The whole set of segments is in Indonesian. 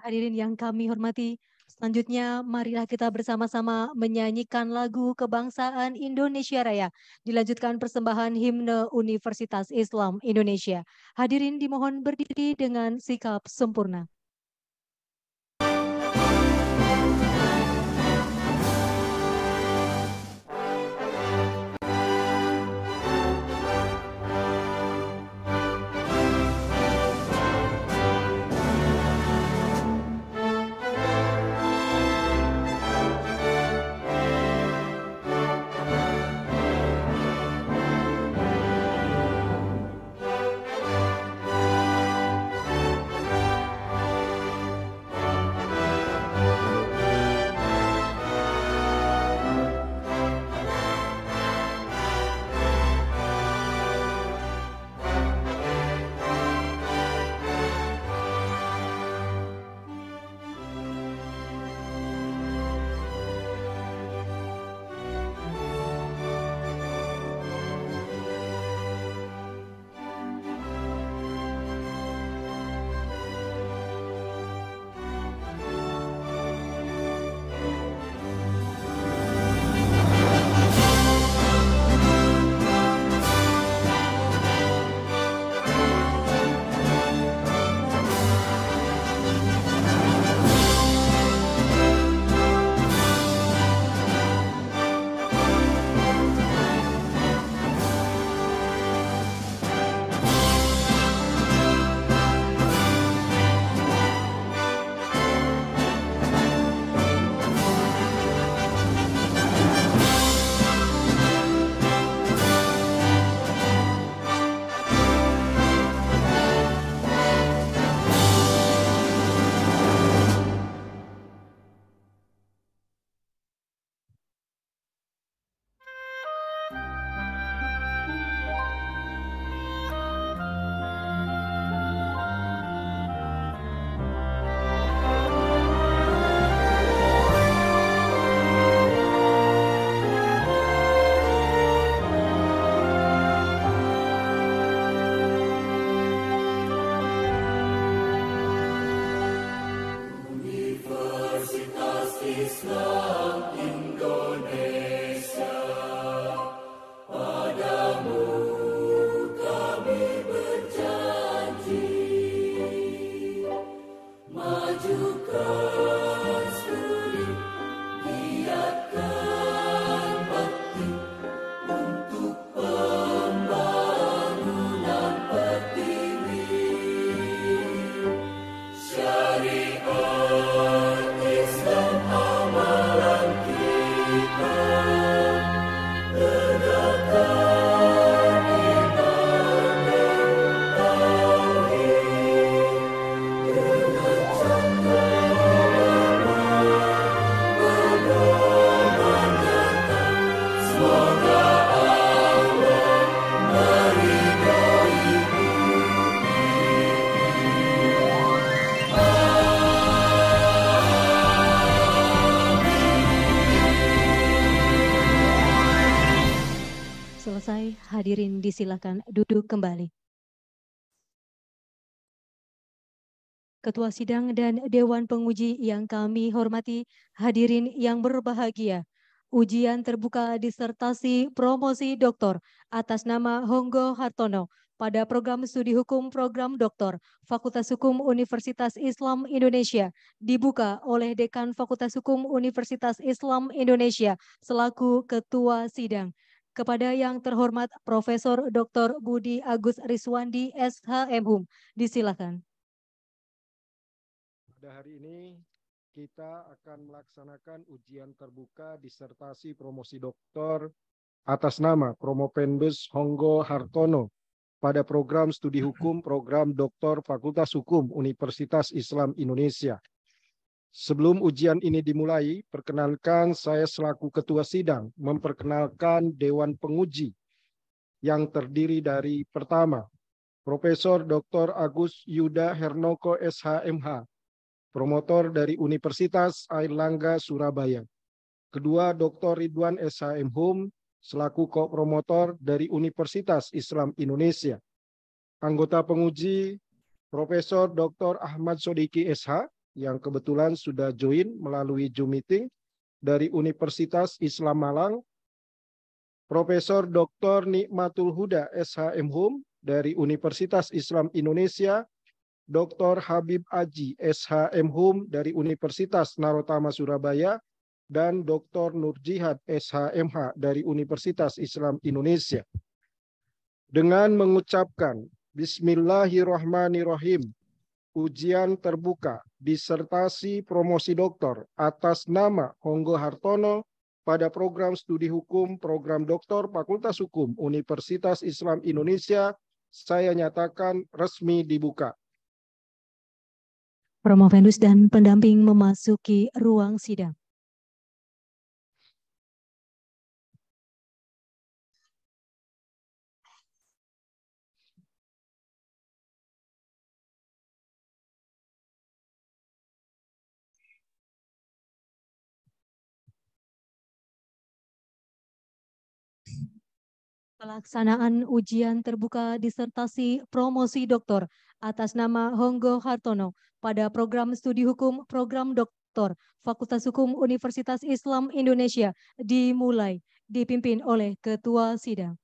Hadirin yang kami hormati, selanjutnya marilah kita bersama-sama menyanyikan lagu Kebangsaan Indonesia Raya. Dilanjutkan persembahan himne Universitas Islam Indonesia. Hadirin dimohon berdiri dengan sikap sempurna. Selesai, hadirin disilakan duduk kembali. Ketua Sidang dan Dewan Penguji yang kami hormati, hadirin yang berbahagia. Ujian terbuka disertasi promosi doktor atas nama Honggo Hartono pada program studi hukum program doktor Fakultas Hukum Universitas Islam Indonesia dibuka oleh Dekan Fakultas Hukum Universitas Islam Indonesia selaku Ketua Sidang. Kepada yang terhormat Profesor Dr. Budi Agus Riswandi SHMHUM, disilakan. Pada hari ini kita akan melaksanakan ujian terbuka disertasi promosi doktor atas nama Promopendus Honggo Hartono pada program studi hukum program doktor Fakultas Hukum Universitas Islam Indonesia. Sebelum ujian ini dimulai, perkenankan saya selaku Ketua Sidang memperkenalkan Dewan Penguji yang terdiri dari pertama, Profesor Dr. Agus Yuda Hernoko SHMH, promotor dari Universitas Airlangga Surabaya. Kedua, Dr. Ridwan SHMHUM selaku ko-promotor dari Universitas Islam Indonesia. Anggota penguji Profesor Dr. Ahmad Sodiki SH yang kebetulan sudah join melalui Zoom meeting dari Universitas Islam Malang, Profesor Dr. Nikmatul Huda SHM Hum dari Universitas Islam Indonesia, Dr. Habib Aji SHM Hum dari Universitas Narotama Surabaya, dan Dr. Nur Jihad SHMH dari Universitas Islam Indonesia. Dengan mengucapkan Bismillahirrahmanirrahim, ujian terbuka disertasi promosi doktor atas nama Honggo Hartono pada program studi hukum program doktor Fakultas Hukum Universitas Islam Indonesia saya nyatakan resmi dibuka. Promovendus dan pendamping memasuki ruang sidang. Pelaksanaan ujian terbuka disertasi promosi doktor atas nama Honggo Hartono pada program studi hukum program doktor Fakultas Hukum Universitas Islam Indonesia dimulai, dipimpin oleh Ketua Sidang.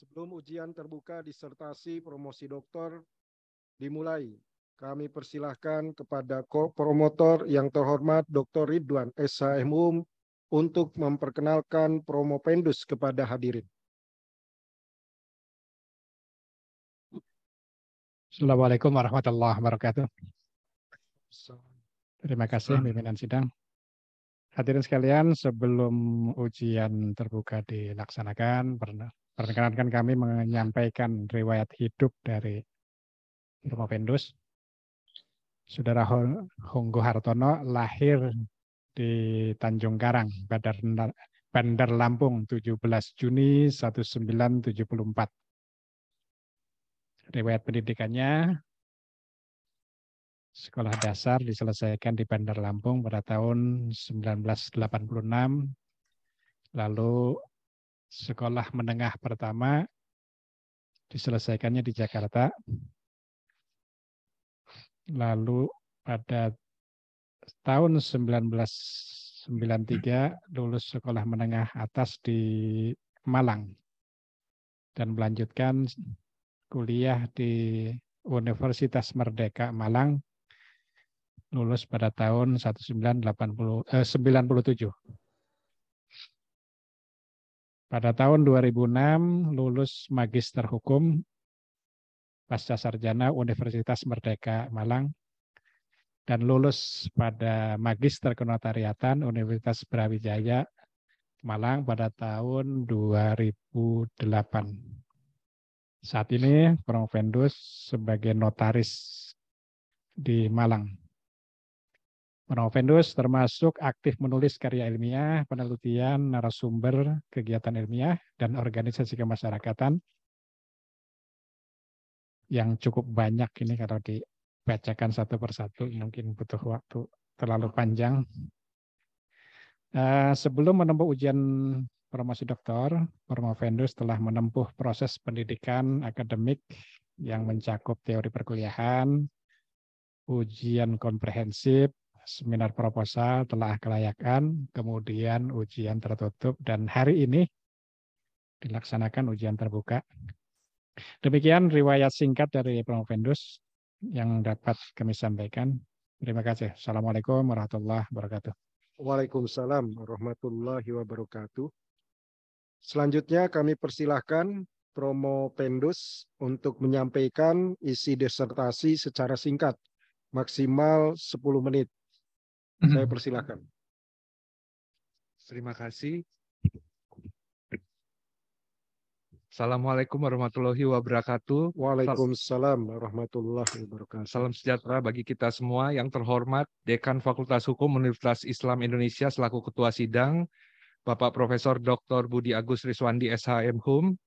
Sebelum ujian terbuka disertasi promosi doktor dimulai, kami persilahkan kepada promotor yang terhormat Dr. Ridwan SHM Hum untuk memperkenalkan promopendus kepada hadirin. Assalamualaikum warahmatullahi wabarakatuh. Terima kasih pimpinan sidang. Hadirin sekalian, sebelum ujian terbuka dilaksanakan, perkenankan kami menyampaikan riwayat hidup dari Promopendus. Saudara Honggo Hartono lahir di Tanjung Karang, Bandar Lampung, 17 Juni 1974. Riwayat pendidikannya, sekolah dasar diselesaikan di Bandar Lampung pada tahun 1986, lalu sekolah menengah pertama diselesaikannya di Jakarta, lalu pada tahun 1993 lulus sekolah menengah atas di Malang dan melanjutkan kuliah di Universitas Merdeka Malang, lulus pada tahun 1997. Pada tahun 2006 lulus Magister Hukum Pasca Sarjana Universitas Merdeka Malang dan lulus pada Magister Kenotariatan Universitas Brawijaya Malang pada tahun 2008. Saat ini Promopendus sebagai notaris di Malang. Promopendus termasuk aktif menulis karya ilmiah, penelitian, narasumber, kegiatan ilmiah, dan organisasi kemasyarakatan yang cukup banyak ini kalau dibacakan satu persatu mungkin butuh waktu terlalu panjang. Sebelum menempuh ujian promosi doktor, Promopendus telah menempuh proses pendidikan akademik yang mencakup teori perkuliahan, ujian komprehensif, seminar proposal, telah kelayakan, kemudian ujian tertutup, dan hari ini dilaksanakan ujian terbuka. Demikian riwayat singkat dari Promopendus yang dapat kami sampaikan. Terima kasih. Assalamualaikum warahmatullahi wabarakatuh. Waalaikumsalam warahmatullahi wabarakatuh. Selanjutnya kami persilahkan Promopendus untuk menyampaikan isi disertasi secara singkat, maksimal 10 menit. Saya persilahkan. Terima kasih. Assalamualaikum warahmatullahi wabarakatuh. Waalaikumsalam warahmatullahi wabarakatuh. Salam sejahtera bagi kita semua. Yang terhormat Dekan Fakultas Hukum Universitas Islam Indonesia selaku Ketua Sidang, Bapak Profesor Dr. Budi Agus Riswandi SHM Hum.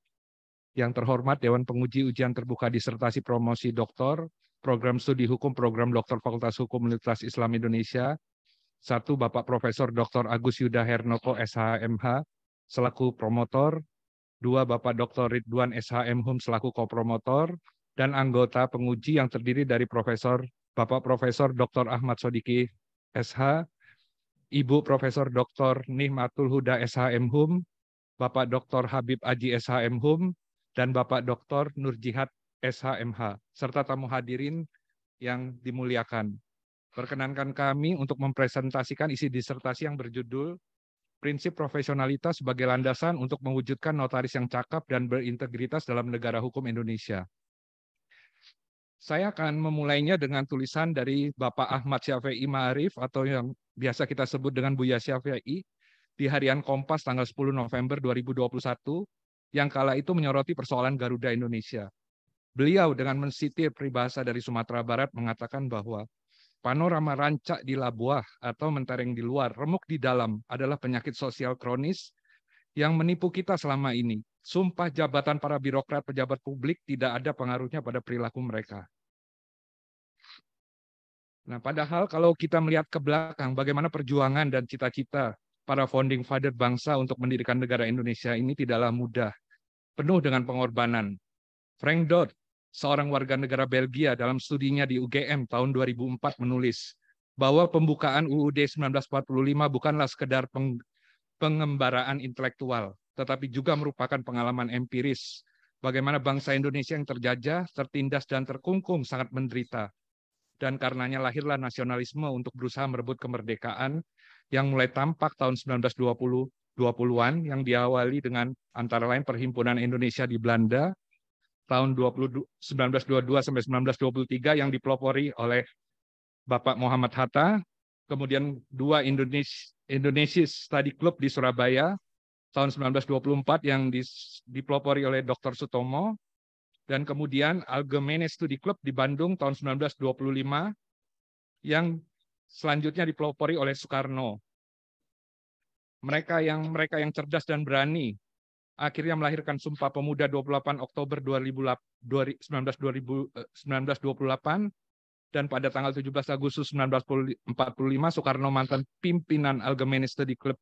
Yang terhormat Dewan Penguji Ujian Terbuka Disertasi Promosi Doktor, Program Studi Hukum Program Doktor Fakultas Hukum Universitas Islam Indonesia. 1. Bapak Profesor Dr. Agus Yuda Hernoko SHMH selaku promotor. 2. Bapak Dr. Ridwan SHM Hum selaku kopromotor dan anggota penguji yang terdiri dari Profesor Bapak Profesor Dr. Ahmad Sodiki, SH, Ibu Profesor Dr. Nihmatul Huda, SHM-Hum, Bapak Dr. Habib Aji, SHM-Hum, dan Bapak Dr. Nurjihad, SHMH, serta tamu hadirin yang dimuliakan. Perkenankan kami untuk mempresentasikan isi disertasi yang berjudul Prinsip Profesionalitas sebagai Landasan untuk Mewujudkan Notaris yang Cakap dan Berintegritas dalam Negara Hukum Indonesia. Saya akan memulainya dengan tulisan dari Bapak Ahmad Syafi'i Ma'arif atau yang biasa kita sebut dengan Buya Syafi'i di Harian Kompas tanggal 10 November 2021 yang kala itu menyoroti persoalan Garuda Indonesia. Beliau dengan mensitir peribahasa dari Sumatera Barat mengatakan bahwa panorama rancak di Labuah atau mentereng di luar, remuk di dalam adalah penyakit sosial kronis yang menipu kita selama ini. Sumpah jabatan para birokrat pejabat publik tidak ada pengaruhnya pada perilaku mereka. Nah, padahal kalau kita melihat ke belakang bagaimana perjuangan dan cita-cita para founding father bangsa untuk mendirikan negara Indonesia ini tidaklah mudah, penuh dengan pengorbanan. Frank Dodd, seorang warga negara Belgia dalam studinya di UGM tahun 2004 menulis bahwa pembukaan UUD 1945 bukanlah sekedar pengembaraan intelektual, tetapi juga merupakan pengalaman empiris bagaimana bangsa Indonesia yang terjajah, tertindas, dan terkungkung sangat menderita. Dan karenanya lahirlah nasionalisme untuk berusaha merebut kemerdekaan yang mulai tampak tahun 1920-an yang diawali dengan antara lain Perhimpunan Indonesia di Belanda tahun 1922 sampai 1923 yang dipelopori oleh Bapak Muhammad Hatta, kemudian dua Indonesia Study Club di Surabaya tahun 1924 yang dipelopori oleh Dr. Sutomo, dan kemudian Algemene Studi Club di Bandung tahun 1925 yang selanjutnya dipelopori oleh Soekarno. Mereka yang cerdas dan berani akhirnya melahirkan Sumpah Pemuda 28 Oktober 1928 dan pada tanggal 17 Agustus 1945 Soekarno mantan pimpinan Algemene Studi Club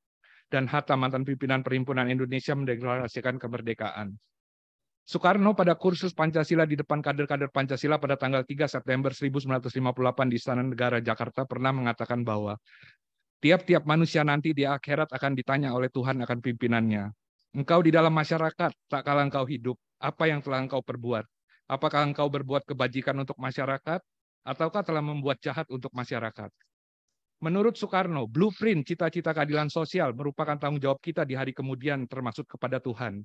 dan Hatta mantan pimpinan Perhimpunan Indonesia mendeklarasikan kemerdekaan. Soekarno pada kursus Pancasila di depan kader-kader Pancasila pada tanggal 3 September 1958 di Istana Negara Jakarta pernah mengatakan bahwa tiap-tiap manusia nanti di akhirat akan ditanya oleh Tuhan akan pimpinannya. Engkau di dalam masyarakat, tak kala engkau hidup, apa yang telah engkau perbuat? Apakah engkau berbuat kebajikan untuk masyarakat, ataukah telah membuat jahat untuk masyarakat? Menurut Soekarno, blueprint cita-cita keadilan sosial merupakan tanggung jawab kita di hari kemudian termasuk kepada Tuhan.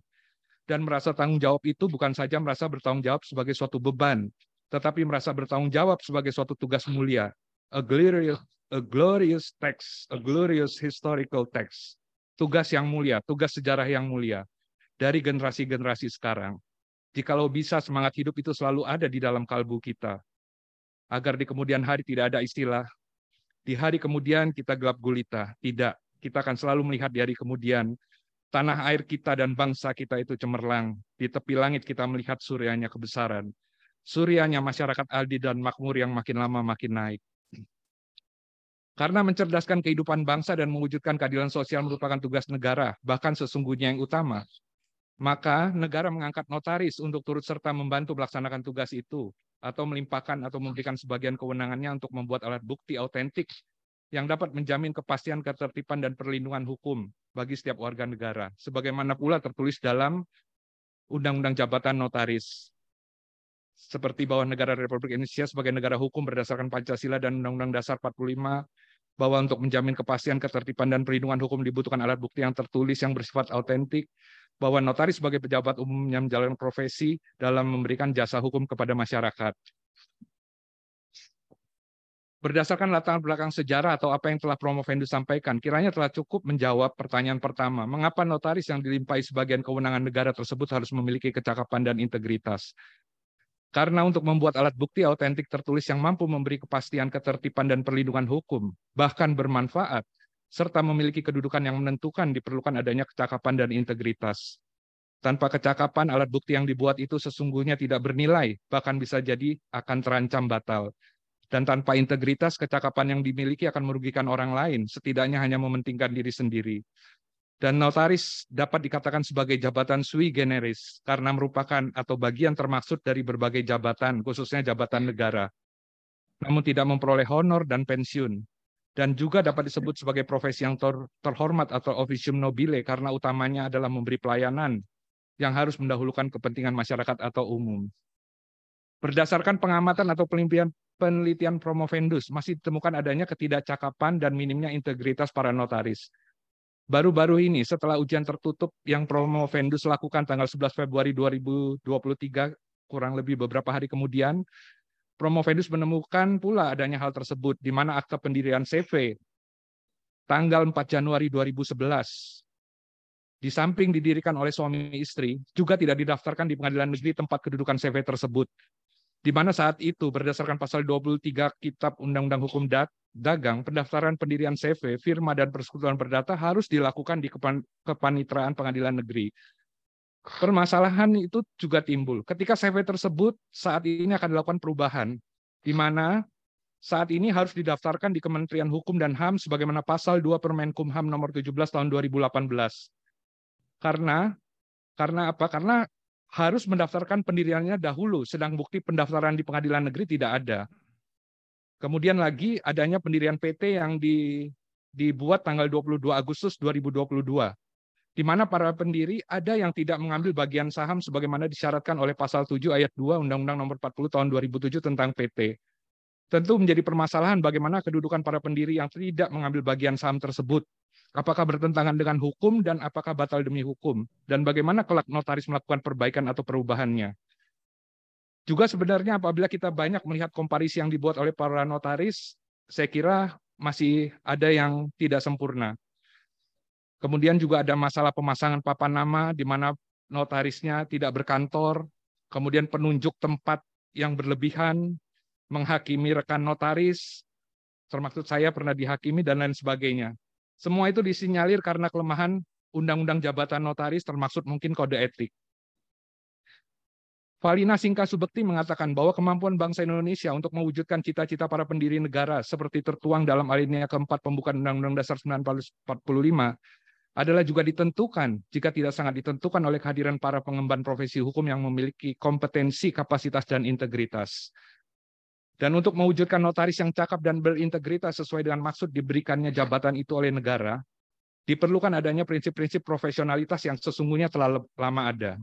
Dan merasa tanggung jawab itu bukan saja merasa bertanggung jawab sebagai suatu beban, tetapi merasa bertanggung jawab sebagai suatu tugas mulia. A glorious text, a glorious historical text. Tugas yang mulia, tugas sejarah yang mulia dari generasi-generasi sekarang. Jikalau bisa semangat hidup itu selalu ada di dalam kalbu kita. Agar di kemudian hari tidak ada istilah di hari kemudian kita gelap gulita. Tidak, kita akan selalu melihat di hari kemudian tanah air kita dan bangsa kita itu cemerlang. Di tepi langit kita melihat suryanya kebesaran. Suryanya masyarakat adil dan makmur yang makin lama makin naik. Karena mencerdaskan kehidupan bangsa dan mewujudkan keadilan sosial merupakan tugas negara, bahkan sesungguhnya yang utama, maka negara mengangkat notaris untuk turut serta membantu melaksanakan tugas itu, atau melimpahkan atau memberikan sebagian kewenangannya untuk membuat alat bukti autentik yang dapat menjamin kepastian ketertiban dan perlindungan hukum bagi setiap warga negara. Sebagaimana pula tertulis dalam Undang-Undang Jabatan Notaris. Seperti bahwa negara Republik Indonesia sebagai negara hukum berdasarkan Pancasila dan Undang-Undang Dasar 45, bahwa untuk menjamin kepastian ketertiban dan perlindungan hukum dibutuhkan alat bukti yang tertulis yang bersifat autentik, bahwa notaris sebagai pejabat umum yang menjalankan profesi dalam memberikan jasa hukum kepada masyarakat. Berdasarkan latar belakang sejarah atau apa yang telah Promovendus sampaikan, kiranya telah cukup menjawab pertanyaan pertama, mengapa notaris yang dilimpahi sebagian kewenangan negara tersebut harus memiliki kecakapan dan integritas? Karena untuk membuat alat bukti autentik tertulis yang mampu memberi kepastian ketertiban dan perlindungan hukum, bahkan bermanfaat, serta memiliki kedudukan yang menentukan diperlukan adanya kecakapan dan integritas. Tanpa kecakapan, alat bukti yang dibuat itu sesungguhnya tidak bernilai, bahkan bisa jadi akan terancam batal. Dan tanpa integritas, kecakapan yang dimiliki akan merugikan orang lain, setidaknya hanya mementingkan diri sendiri. Dan notaris dapat dikatakan sebagai jabatan sui generis, karena merupakan atau bagian termaksud dari berbagai jabatan, khususnya jabatan negara. namun tidak memperoleh honor dan pensiun, dan juga dapat disebut sebagai profesi yang terhormat atau officium nobile karena utamanya adalah memberi pelayanan yang harus mendahulukan kepentingan masyarakat atau umum. Berdasarkan pengamatan atau penelitian Promovendus, masih ditemukan adanya ketidakcakapan dan minimnya integritas para notaris. Baru-baru ini, setelah ujian tertutup yang Promovendus lakukan tanggal 11 Februari 2023, kurang lebih beberapa hari kemudian, Promovendus menemukan pula adanya hal tersebut, di mana akta pendirian CV tanggal 4 Januari 2011, di samping didirikan oleh suami istri, juga tidak didaftarkan di pengadilan negeri tempat kedudukan CV tersebut. Di mana saat itu berdasarkan pasal 23 Kitab Undang-Undang Hukum Dagang, pendaftaran pendirian CV, firma, dan persekutuan perdata harus dilakukan di kepanitraan pengadilan negeri. Permasalahan itu juga timbul ketika CV tersebut saat ini akan dilakukan perubahan, di mana saat ini harus didaftarkan di Kementerian Hukum dan HAM sebagaimana pasal 2 Permenkumham nomor 17 tahun 2018. Karena apa? Karena harus mendaftarkan pendiriannya dahulu, sedang bukti pendaftaran di pengadilan negeri tidak ada. Kemudian lagi adanya pendirian PT yang dibuat tanggal 22 Agustus 2022, di mana para pendiri ada yang tidak mengambil bagian saham sebagaimana disyaratkan oleh pasal 7 ayat 2 Undang-Undang nomor 40 tahun 2007 tentang PT. Tentu menjadi permasalahan bagaimana kedudukan para pendiri yang tidak mengambil bagian saham tersebut. Apakah bertentangan dengan hukum dan apakah batal demi hukum? Dan bagaimana kelak notaris melakukan perbaikan atau perubahannya? Juga sebenarnya apabila kita banyak melihat komparisi yang dibuat oleh para notaris, saya kira masih ada yang tidak sempurna. Kemudian juga ada masalah pemasangan papan nama di mana notarisnya tidak berkantor, kemudian penunjuk tempat yang berlebihan, menghakimi rekan notaris, termasuk saya pernah dihakimi dan lain sebagainya. Semua itu disinyalir karena kelemahan Undang-Undang Jabatan Notaris termasuk mungkin kode etik. Valina Singka Subekti mengatakan bahwa kemampuan bangsa Indonesia untuk mewujudkan cita-cita para pendiri negara seperti tertuang dalam alinea keempat pembukaan Undang-Undang Dasar 1945 adalah juga ditentukan, jika tidak sangat ditentukan oleh kehadiran para pengemban profesi hukum yang memiliki kompetensi, kapasitas, dan integritas. Dan untuk mewujudkan notaris yang cakap dan berintegritas sesuai dengan maksud diberikannya jabatan itu oleh negara, diperlukan adanya prinsip-prinsip profesionalitas yang sesungguhnya telah lama ada.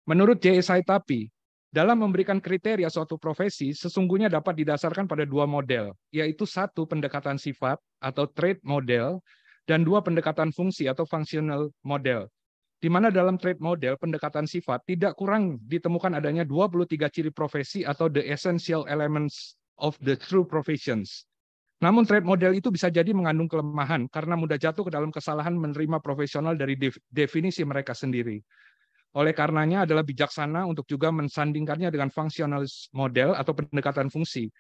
Menurut J.E. Saitapi, dalam memberikan kriteria suatu profesi, sesungguhnya dapat didasarkan pada dua model, yaitu satu pendekatan sifat atau trait model, dan dua pendekatan fungsi atau functional model. Di mana dalam trait model pendekatan sifat tidak kurang ditemukan adanya 23 ciri profesi atau the essential elements of the true professions. Namun trait model itu bisa jadi mengandung kelemahan karena mudah jatuh ke dalam kesalahan menerima profesional dari definisi mereka sendiri. Oleh karenanya adalah bijaksana untuk juga mensandingkannya dengan functionalist model atau pendekatan fungsi.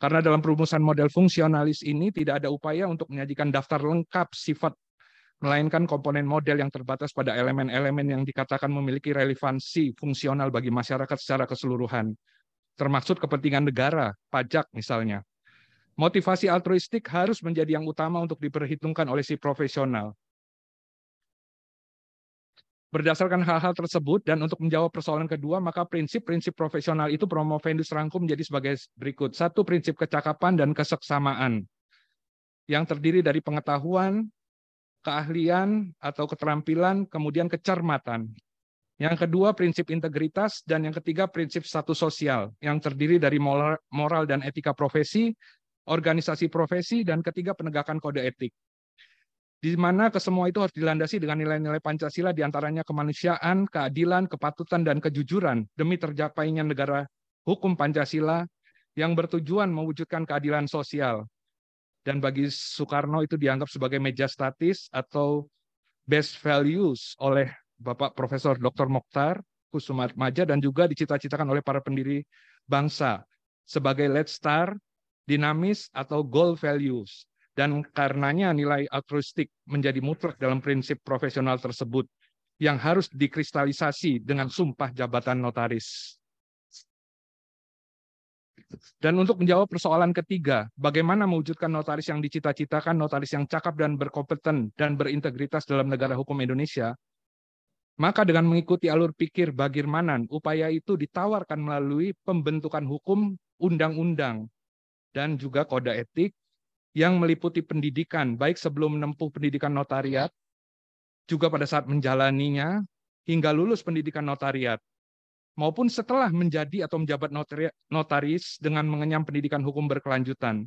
Karena dalam perumusan model fungsionalis ini tidak ada upaya untuk menyajikan daftar lengkap sifat, melainkan komponen model yang terbatas pada elemen-elemen yang dikatakan memiliki relevansi fungsional bagi masyarakat secara keseluruhan, termasuk kepentingan negara, pajak misalnya. Motivasi altruistik harus menjadi yang utama untuk diperhitungkan oleh si profesional. Berdasarkan hal-hal tersebut dan untuk menjawab persoalan kedua, maka prinsip-prinsip profesional itu Promovendus rangkum menjadi sebagai berikut. Satu, prinsip kecakapan dan keseksamaan yang terdiri dari pengetahuan, keahlian atau keterampilan, kemudian kecermatan. Yang kedua, prinsip integritas, dan yang ketiga, prinsip status sosial, yang terdiri dari moral dan etika profesi, organisasi profesi, dan ketiga, penegakan kode etik. Di mana kesemua itu harus dilandasi dengan nilai-nilai Pancasila, diantaranya kemanusiaan, keadilan, kepatutan, dan kejujuran, demi tercapainya negara hukum Pancasila yang bertujuan mewujudkan keadilan sosial. Dan bagi Soekarno itu dianggap sebagai meja statis atau best values oleh Bapak Profesor Dr. Mokhtar Kusumaatmadja dan juga dicita-citakan oleh para pendiri bangsa sebagai lead star, dinamis atau goal values. Dan karenanya nilai altruistik menjadi mutlak dalam prinsip profesional tersebut yang harus dikristalisasi dengan sumpah jabatan notaris. Dan untuk menjawab persoalan ketiga, bagaimana mewujudkan notaris yang dicita-citakan, notaris yang cakap dan berkompeten dan berintegritas dalam negara hukum Indonesia, maka dengan mengikuti alur pikir Bagirmanan, upaya itu ditawarkan melalui pembentukan hukum undang-undang dan juga kode etik yang meliputi pendidikan, baik sebelum menempuh pendidikan notariat, juga pada saat menjalaninya, hingga lulus pendidikan notariat, maupun setelah menjadi atau menjabat notaris dengan mengenyam pendidikan hukum berkelanjutan.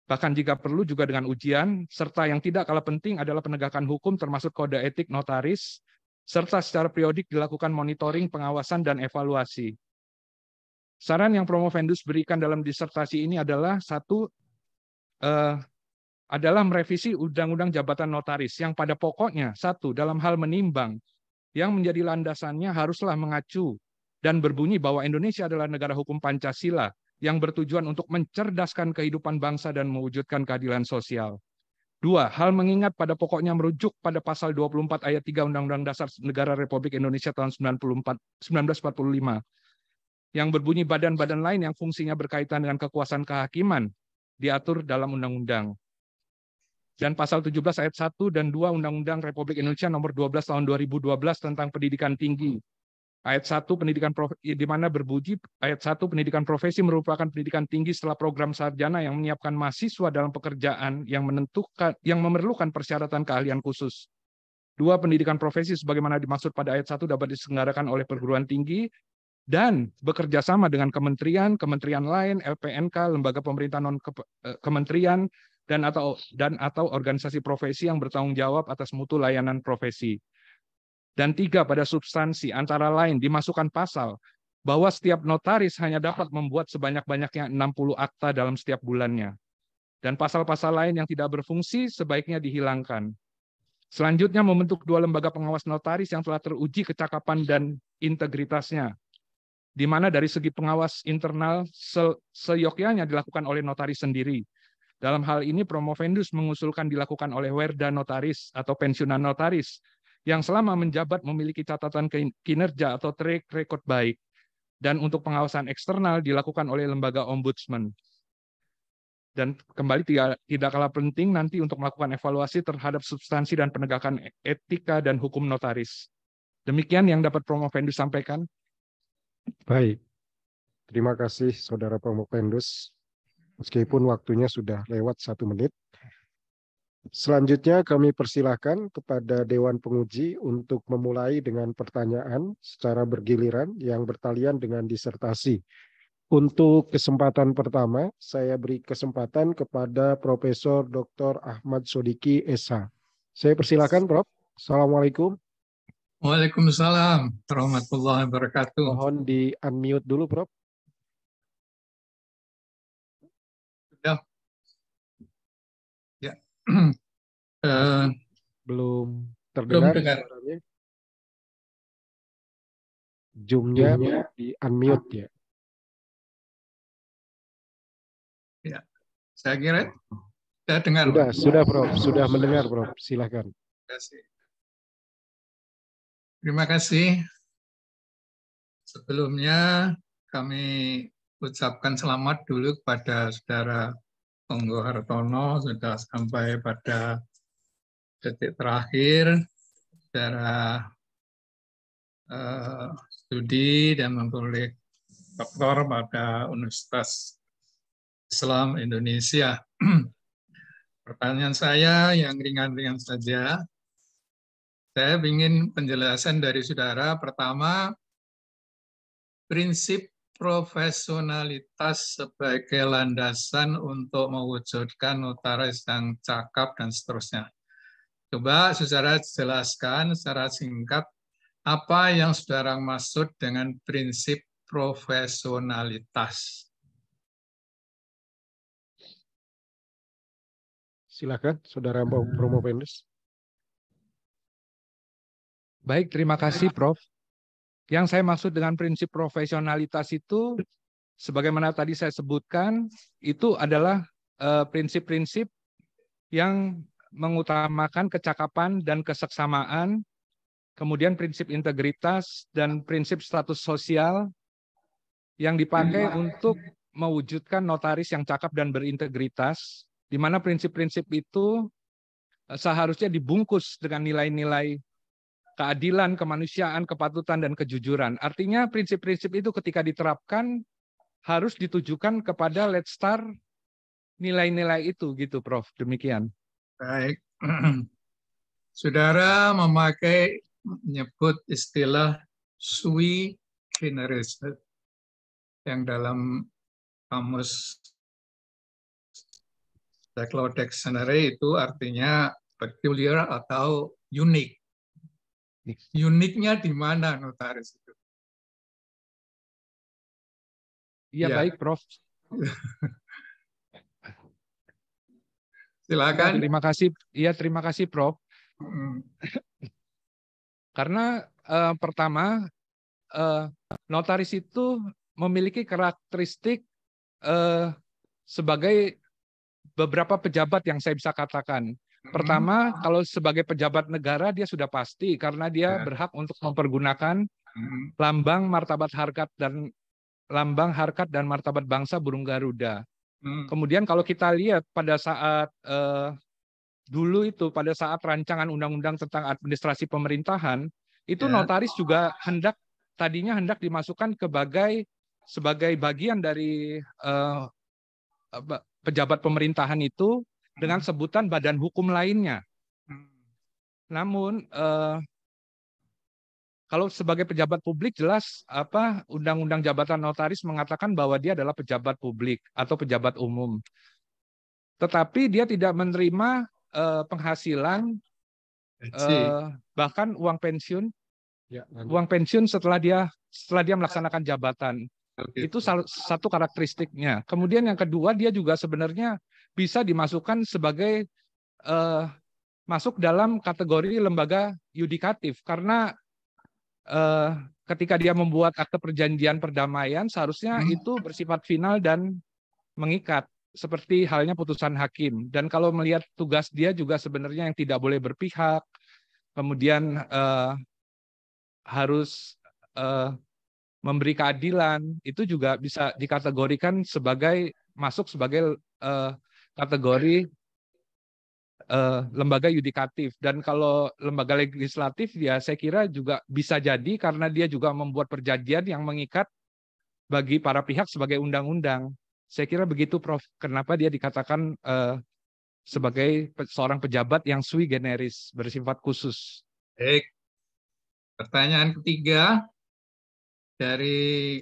Bahkan jika perlu juga dengan ujian, serta yang tidak kalah penting adalah penegakan hukum termasuk kode etik notaris, serta secara periodik dilakukan monitoring, pengawasan, dan evaluasi. Saran yang Promovendus berikan dalam disertasi ini adalah adalah merevisi Undang-Undang Jabatan Notaris yang pada pokoknya dalam hal menimbang yang menjadi landasannya haruslah mengacu dan berbunyi bahwa Indonesia adalah negara hukum Pancasila yang bertujuan untuk mencerdaskan kehidupan bangsa dan mewujudkan keadilan sosial. 2. Hal mengingat pada pokoknya merujuk pada pasal 24 ayat 3 Undang-Undang Dasar Negara Republik Indonesia tahun 1945 yang berbunyi badan-badan lain yang fungsinya berkaitan dengan kekuasaan kehakiman diatur dalam undang-undang. Dan pasal 17 ayat 1 dan 2 Undang-Undang Republik Indonesia nomor 12 tahun 2012 tentang pendidikan tinggi. Ayat 1 pendidikan di mana berbunyi ayat 1 pendidikan profesi merupakan pendidikan tinggi setelah program sarjana yang menyiapkan mahasiswa dalam pekerjaan yang memerlukan persyaratan keahlian khusus. 2 pendidikan profesi sebagaimana dimaksud pada ayat 1 dapat diselenggarakan oleh perguruan tinggi dan bekerja sama dengan kementerian lain, LPNK, lembaga pemerintah non kementerian dan atau organisasi profesi yang bertanggung jawab atas mutu layanan profesi. Dan 3, pada substansi antara lain dimasukkan pasal bahwa setiap notaris hanya dapat membuat sebanyak-banyaknya 60 akta dalam setiap bulannya. Dan pasal-pasal lain yang tidak berfungsi sebaiknya dihilangkan. Selanjutnya membentuk 2 lembaga pengawas notaris yang telah teruji kecakapan dan integritasnya, di mana dari segi pengawas internal seyogyanya dilakukan oleh notaris sendiri. Dalam hal ini Promovendus mengusulkan dilakukan oleh Werda Notaris atau pensiunan notaris yang selama menjabat memiliki catatan kinerja atau track record baik. Dan untuk pengawasan eksternal dilakukan oleh lembaga ombudsman. Dan kembali tidak kalah penting nanti untuk melakukan evaluasi terhadap substansi dan penegakan etika dan hukum notaris. Demikian yang dapat Promovendus sampaikan. Baik, terima kasih Saudara Promovendus. Meskipun waktunya sudah lewat 1 menit. Selanjutnya kami persilahkan kepada Dewan Penguji untuk memulai dengan pertanyaan secara bergiliran yang bertalian dengan disertasi. Untuk kesempatan pertama, saya beri kesempatan kepada Profesor Dr. Ahmad Sodiki SH. Saya persilakan, Prof. Assalamualaikum. Waalaikumsalam warahmatullahi wabarakatuh. Mohon di-unmute dulu, Prof. Sudah. Ya. Belum terdengar suaranya. Zoom-nya di-unmute ya. Ya, saya kira saya dengar. Sudah Prof, sudah mendengar Prof. Silakan. Terima kasih. Sebelumnya kami ucapkan selamat dulu kepada Saudara Honggo Hartono sudah sampai pada detik terakhir secara studi dan memperoleh doktor pada Universitas Islam Indonesia. Pertanyaan saya yang ringan-ringan saja. Saya ingin penjelasan dari saudara. Pertama, prinsip profesionalitas sebagai landasan untuk mewujudkan notaris yang cakap dan seterusnya. Coba saudara jelaskan secara singkat apa yang saudara maksud dengan prinsip profesionalitas. Silakan, Saudara Promovendus. Baik, terima kasih, Prof. Yang saya maksud dengan prinsip profesionalitas itu, sebagaimana tadi saya sebutkan, itu adalah prinsip-prinsip yang mengutamakan kecakapan dan keseksamaan, kemudian prinsip integritas dan prinsip status sosial yang dipakai untuk mewujudkan notaris yang cakap dan berintegritas, di mana prinsip-prinsip itu seharusnya dibungkus dengan nilai-nilai keadilan, kemanusiaan, kepatutan, dan kejujuran. Artinya prinsip-prinsip itu ketika diterapkan harus ditujukan kepada Let's Start nilai-nilai itu gitu Prof. Demikian. Baik. Saudara menyebut istilah sui generis yang dalam kamus Taylor Dictionary itu artinya peculiar atau unik. Uniknya di mana notaris itu? Iya Ya. baik Prof. Silakan. Terima kasih. Iya terima kasih Prof. Karena pertama notaris itu memiliki karakteristik sebagai beberapa pejabat yang saya bisa katakan. Pertama, kalau sebagai pejabat negara dia sudah pasti karena dia berhak untuk mempergunakan lambang harkat dan martabat bangsa burung Garuda. Kemudian kalau kita lihat pada saat dulu itu pada saat rancangan undang-undang tentang administrasi pemerintahan itu notaris juga tadinya hendak dimasukkan sebagai bagian dari pejabat pemerintahan itu dengan sebutan badan hukum lainnya. Namun kalau sebagai pejabat publik jelas Undang-Undang Jabatan Notaris mengatakan bahwa dia adalah pejabat publik atau pejabat umum. Tetapi dia tidak menerima penghasilan bahkan uang pensiun setelah dia melaksanakan jabatan. Itu salah satu karakteristiknya. Kemudian yang kedua dia juga sebenarnya bisa dimasukkan sebagai masuk dalam kategori lembaga yudikatif karena ketika dia membuat akte perjanjian perdamaian seharusnya itu bersifat final dan mengikat seperti halnya putusan hakim. Dan kalau melihat tugas dia juga sebenarnya yang tidak boleh berpihak, kemudian harus memberi keadilan, itu juga bisa dikategorikan masuk sebagai kategori lembaga yudikatif. Dan kalau lembaga legislatif ya saya kira juga bisa jadi karena dia juga membuat perjanjian yang mengikat bagi para pihak sebagai undang-undang. Saya kira begitu Prof. Kenapa dia dikatakan sebagai seorang pejabat yang sui generis, bersifat khusus. Baik. Pertanyaan ketiga dari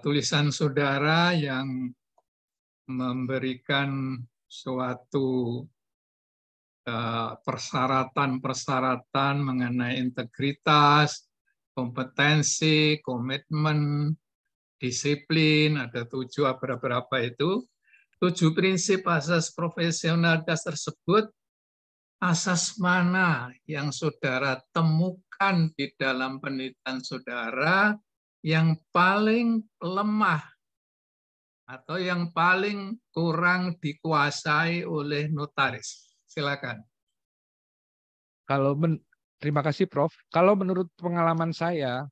tulisan saudara yang memberikan suatu persyaratan mengenai integritas, kompetensi, komitmen, disiplin, ada 7 beberapa itu. 7 prinsip asas profesionalitas tersebut, asas mana yang saudara temukan di dalam penelitian saudara yang paling lemah atau yang paling kurang dikuasai oleh notaris? Silakan. Terima kasih Prof. Kalau menurut pengalaman saya,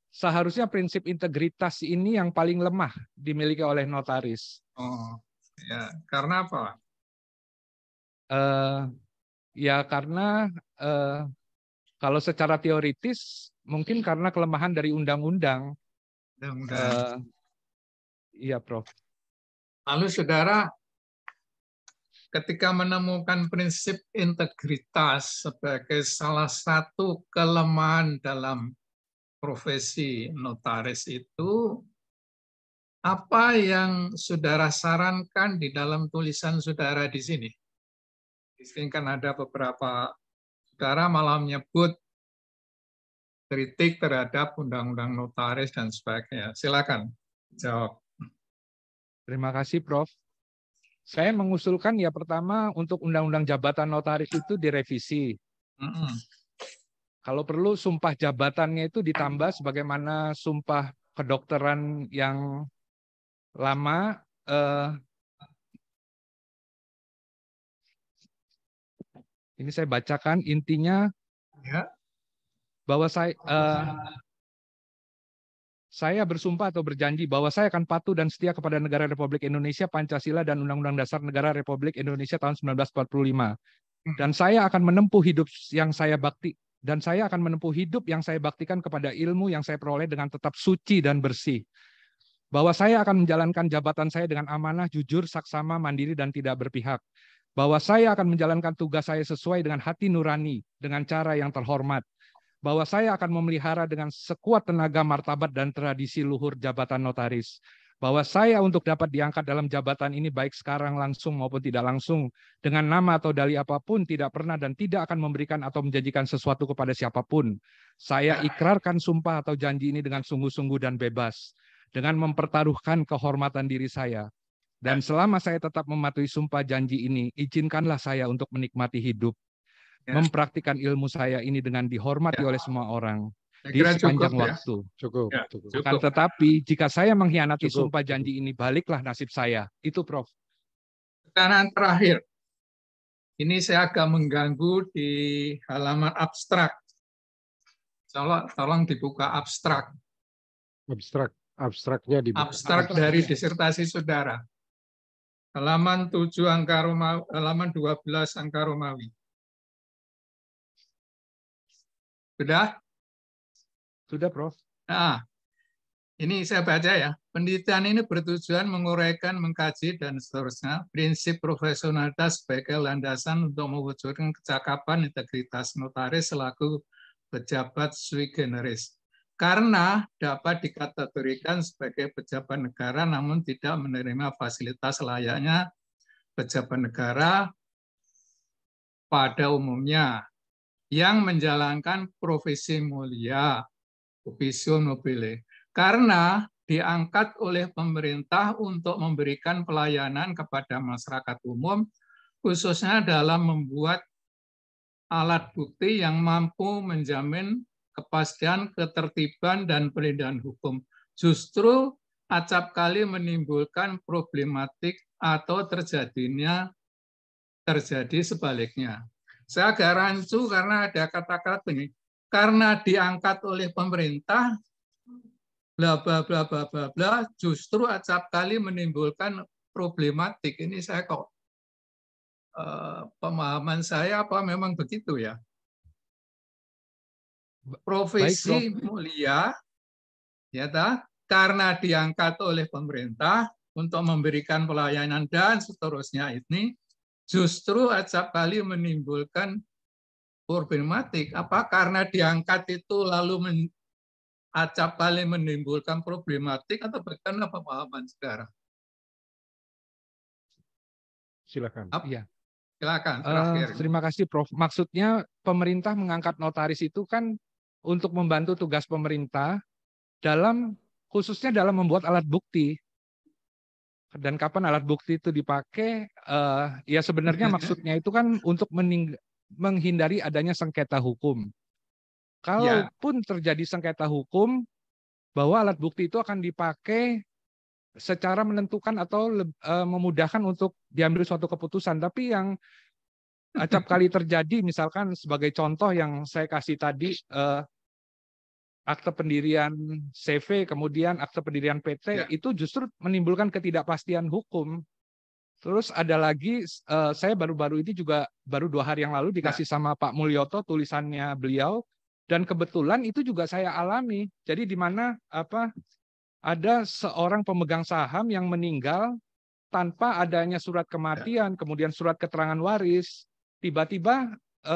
seharusnya prinsip integritas ini yang paling lemah dimiliki oleh notaris. Oh, ya, karena apa? Ya karena kalau secara teoritis mungkin karena kelemahan dari undang-undang. Iya, Prof. Lalu saudara, ketika menemukan prinsip integritas sebagai salah satu kelemahan dalam profesi notaris itu, apa yang saudara sarankan di dalam tulisan saudara di sini? Di sini kan ada beberapa saudara malah menyebut kritik terhadap undang-undang notaris dan sebagainya. Silakan jawab. Terima kasih, Prof. Saya mengusulkan ya pertama untuk undang-undang jabatan notaris itu direvisi. Kalau perlu sumpah jabatannya itu ditambah sebagaimana sumpah kedokteran yang lama. Ini saya bacakan intinya bahwa saya bersumpah atau berjanji bahwa saya akan patuh dan setia kepada Negara Republik Indonesia, Pancasila, dan Undang-Undang Dasar Negara Republik Indonesia tahun 1945. Dan saya akan menempuh hidup yang saya dan saya akan menempuh hidup yang saya baktikan kepada ilmu yang saya peroleh dengan tetap suci dan bersih. Bahwa saya akan menjalankan jabatan saya dengan amanah, jujur, saksama, mandiri, dan tidak berpihak. Bahwa saya akan menjalankan tugas saya sesuai dengan hati nurani, dengan cara yang terhormat. Bahwa saya akan memelihara dengan sekuat tenaga martabat dan tradisi luhur jabatan notaris. Bahwa saya untuk dapat diangkat dalam jabatan ini baik sekarang langsung maupun tidak langsung, dengan nama atau dalih apapun, tidak pernah dan tidak akan memberikan atau menjanjikan sesuatu kepada siapapun. Saya ikrarkan sumpah atau janji ini dengan sungguh-sungguh dan bebas, dengan mempertaruhkan kehormatan diri saya. Dan selama saya tetap mematuhi sumpah janji ini, izinkanlah saya untuk menikmati hidup, mempraktikkan ilmu saya ini dengan dihormati oleh semua orang di sepanjang waktu. Cukup. Akan tetapi, jika saya mengkhianati sumpah janji ini, baliklah nasib saya. Itu, Prof. Tekanan terakhir. Ini saya agak mengganggu di halaman abstrak. Tolong dibuka abstrak. Abstraknya dibuka. Abstrak dari disertasi saudara. Halaman 7 angka Romawi, halaman 12 angka Romawi. Sudah? Sudah, Prof. Nah, ini saya baca ya. Penelitian ini bertujuan menguraikan, mengkaji, dan seterusnya prinsip profesionalitas sebagai landasan untuk mewujudkan kecakapan integritas notaris selaku pejabat sui generis. Karena dapat dikategorikan sebagai pejabat negara namun tidak menerima fasilitas layaknya pejabat negara pada umumnya yang menjalankan profesi mulia, officio nobile, karena diangkat oleh pemerintah untuk memberikan pelayanan kepada masyarakat umum, khususnya dalam membuat alat bukti yang mampu menjamin kepastian, ketertiban, dan perlindungan hukum. Justru acap kali menimbulkan problematik atau terjadi sebaliknya. Saya agak rancu karena ada kata-kata ini. Karena diangkat oleh pemerintah, bla bla bla bla bla bla, justru acap kali menimbulkan problematik. Ini saya kok pemahaman saya apa memang begitu ya? Profesi mulia, ya karena diangkat oleh pemerintah untuk memberikan pelayanan dan seterusnya ini, justru acap kali menimbulkan problematik. Apa karena diangkat itu lalu acap kali menimbulkan problematik atau bagaimana pemahaman sekarang? Silakan. Iya. Silakan. Terakhir. Terima kasih, Prof. Maksudnya pemerintah mengangkat notaris itu kan untuk membantu tugas pemerintah khususnya dalam membuat alat bukti. Dan kapan alat bukti itu dipakai? Ya sebenarnya maksudnya itu kan untuk menghindari adanya sengketa hukum. Kalaupun terjadi sengketa hukum, bahwa alat bukti itu akan dipakai secara menentukan atau memudahkan untuk diambil suatu keputusan. Tapi yang acap kali terjadi, misalkan sebagai contoh yang saya kasih tadi, akte pendirian CV, kemudian akte pendirian PT, itu justru menimbulkan ketidakpastian hukum. Terus ada lagi, saya baru-baru ini juga baru 2 hari yang lalu dikasih sama Pak Mulyoto tulisannya beliau, dan kebetulan itu juga saya alami. Jadi di mana ada seorang pemegang saham yang meninggal tanpa adanya surat kematian, kemudian surat keterangan waris, tiba-tiba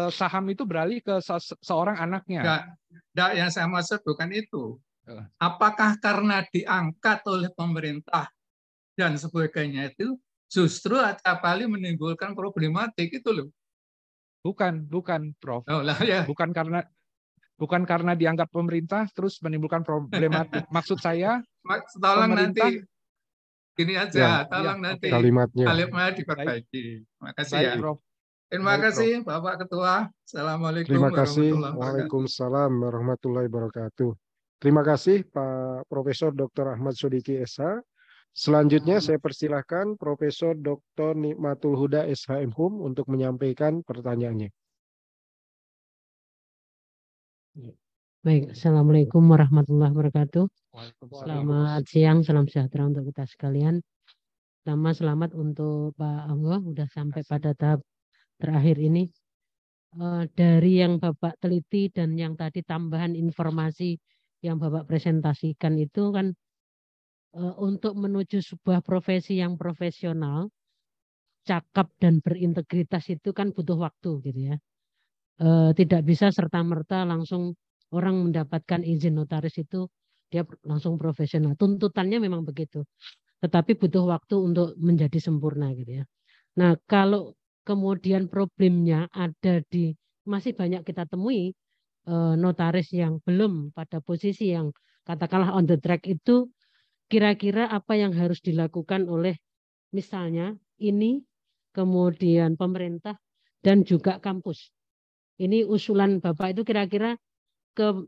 saham itu beralih ke seorang anaknya. Yang saya maksud bukan itu. Apakah karena diangkat oleh pemerintah dan sebagainya itu justru acap kali menimbulkan problematik itu loh? Bukan, Prof. Ya. Bukan karena diangkat pemerintah terus menimbulkan problematik. Maksud saya, tolong nanti gini aja, tolong nanti kalimatnya diperbaiki. Makasih ya. Prof. Terima kasih Bapak Ketua. Assalamualaikum warahmatullahi wabarakatuh. Waalaikumsalam warahmatullahi wabarakatuh. Terima kasih Pak Profesor Dr. Ahmad Sodiqi SH. Selanjutnya saya persilahkan Profesor Dr. Nikmatul Huda SHMHum untuk menyampaikan pertanyaannya. Baik, Assalamualaikum warahmatullahi wabarakatuh. Selamat siang, salam sejahtera untuk kita sekalian. Selamat untuk Pak Anggo, sudah sampai pada tahap terakhir ini. dari yang Bapak teliti dan yang tadi tambahan informasi yang Bapak presentasikan itu kan untuk menuju sebuah profesi yang profesional, cakap dan berintegritas itu kan butuh waktu gitu ya. Tidak bisa serta-merta langsung orang mendapatkan izin notaris itu dia langsung profesional. Tuntutannya memang begitu. Tetapi butuh waktu untuk menjadi sempurna gitu ya. Nah, kalau kemudian problemnya ada di masih banyak kita temui notaris yang belum pada posisi yang katakanlah on the track itu, kira-kira apa yang harus dilakukan oleh misalnya ini, kemudian pemerintah dan juga kampus. Ini usulan Bapak itu kira-kira ke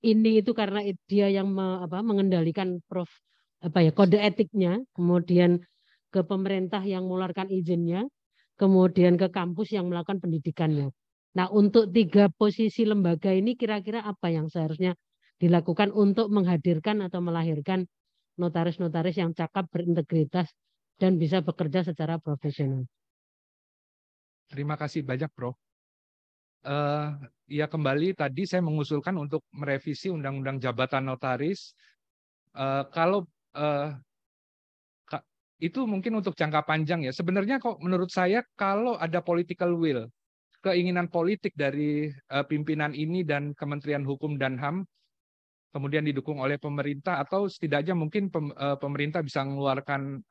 ini itu karena dia yang mengendalikan kode etiknya, kemudian ke pemerintah yang mengeluarkan izinnya, kemudian ke kampus yang melakukan pendidikannya. Nah, untuk 3 posisi lembaga ini kira-kira apa yang seharusnya dilakukan untuk menghadirkan atau melahirkan notaris-notaris yang cakap, berintegritas, dan bisa bekerja secara profesional. Terima kasih banyak, Prof. Ya kembali tadi saya mengusulkan untuk merevisi Undang-Undang Jabatan Notaris. Kalau itu mungkin untuk jangka panjang ya. Sebenarnya kok menurut saya kalau ada political will, keinginan politik dari pimpinan ini dan Kementerian Hukum dan HAM, kemudian didukung oleh pemerintah atau setidaknya mungkin pemerintah bisa mengeluarkan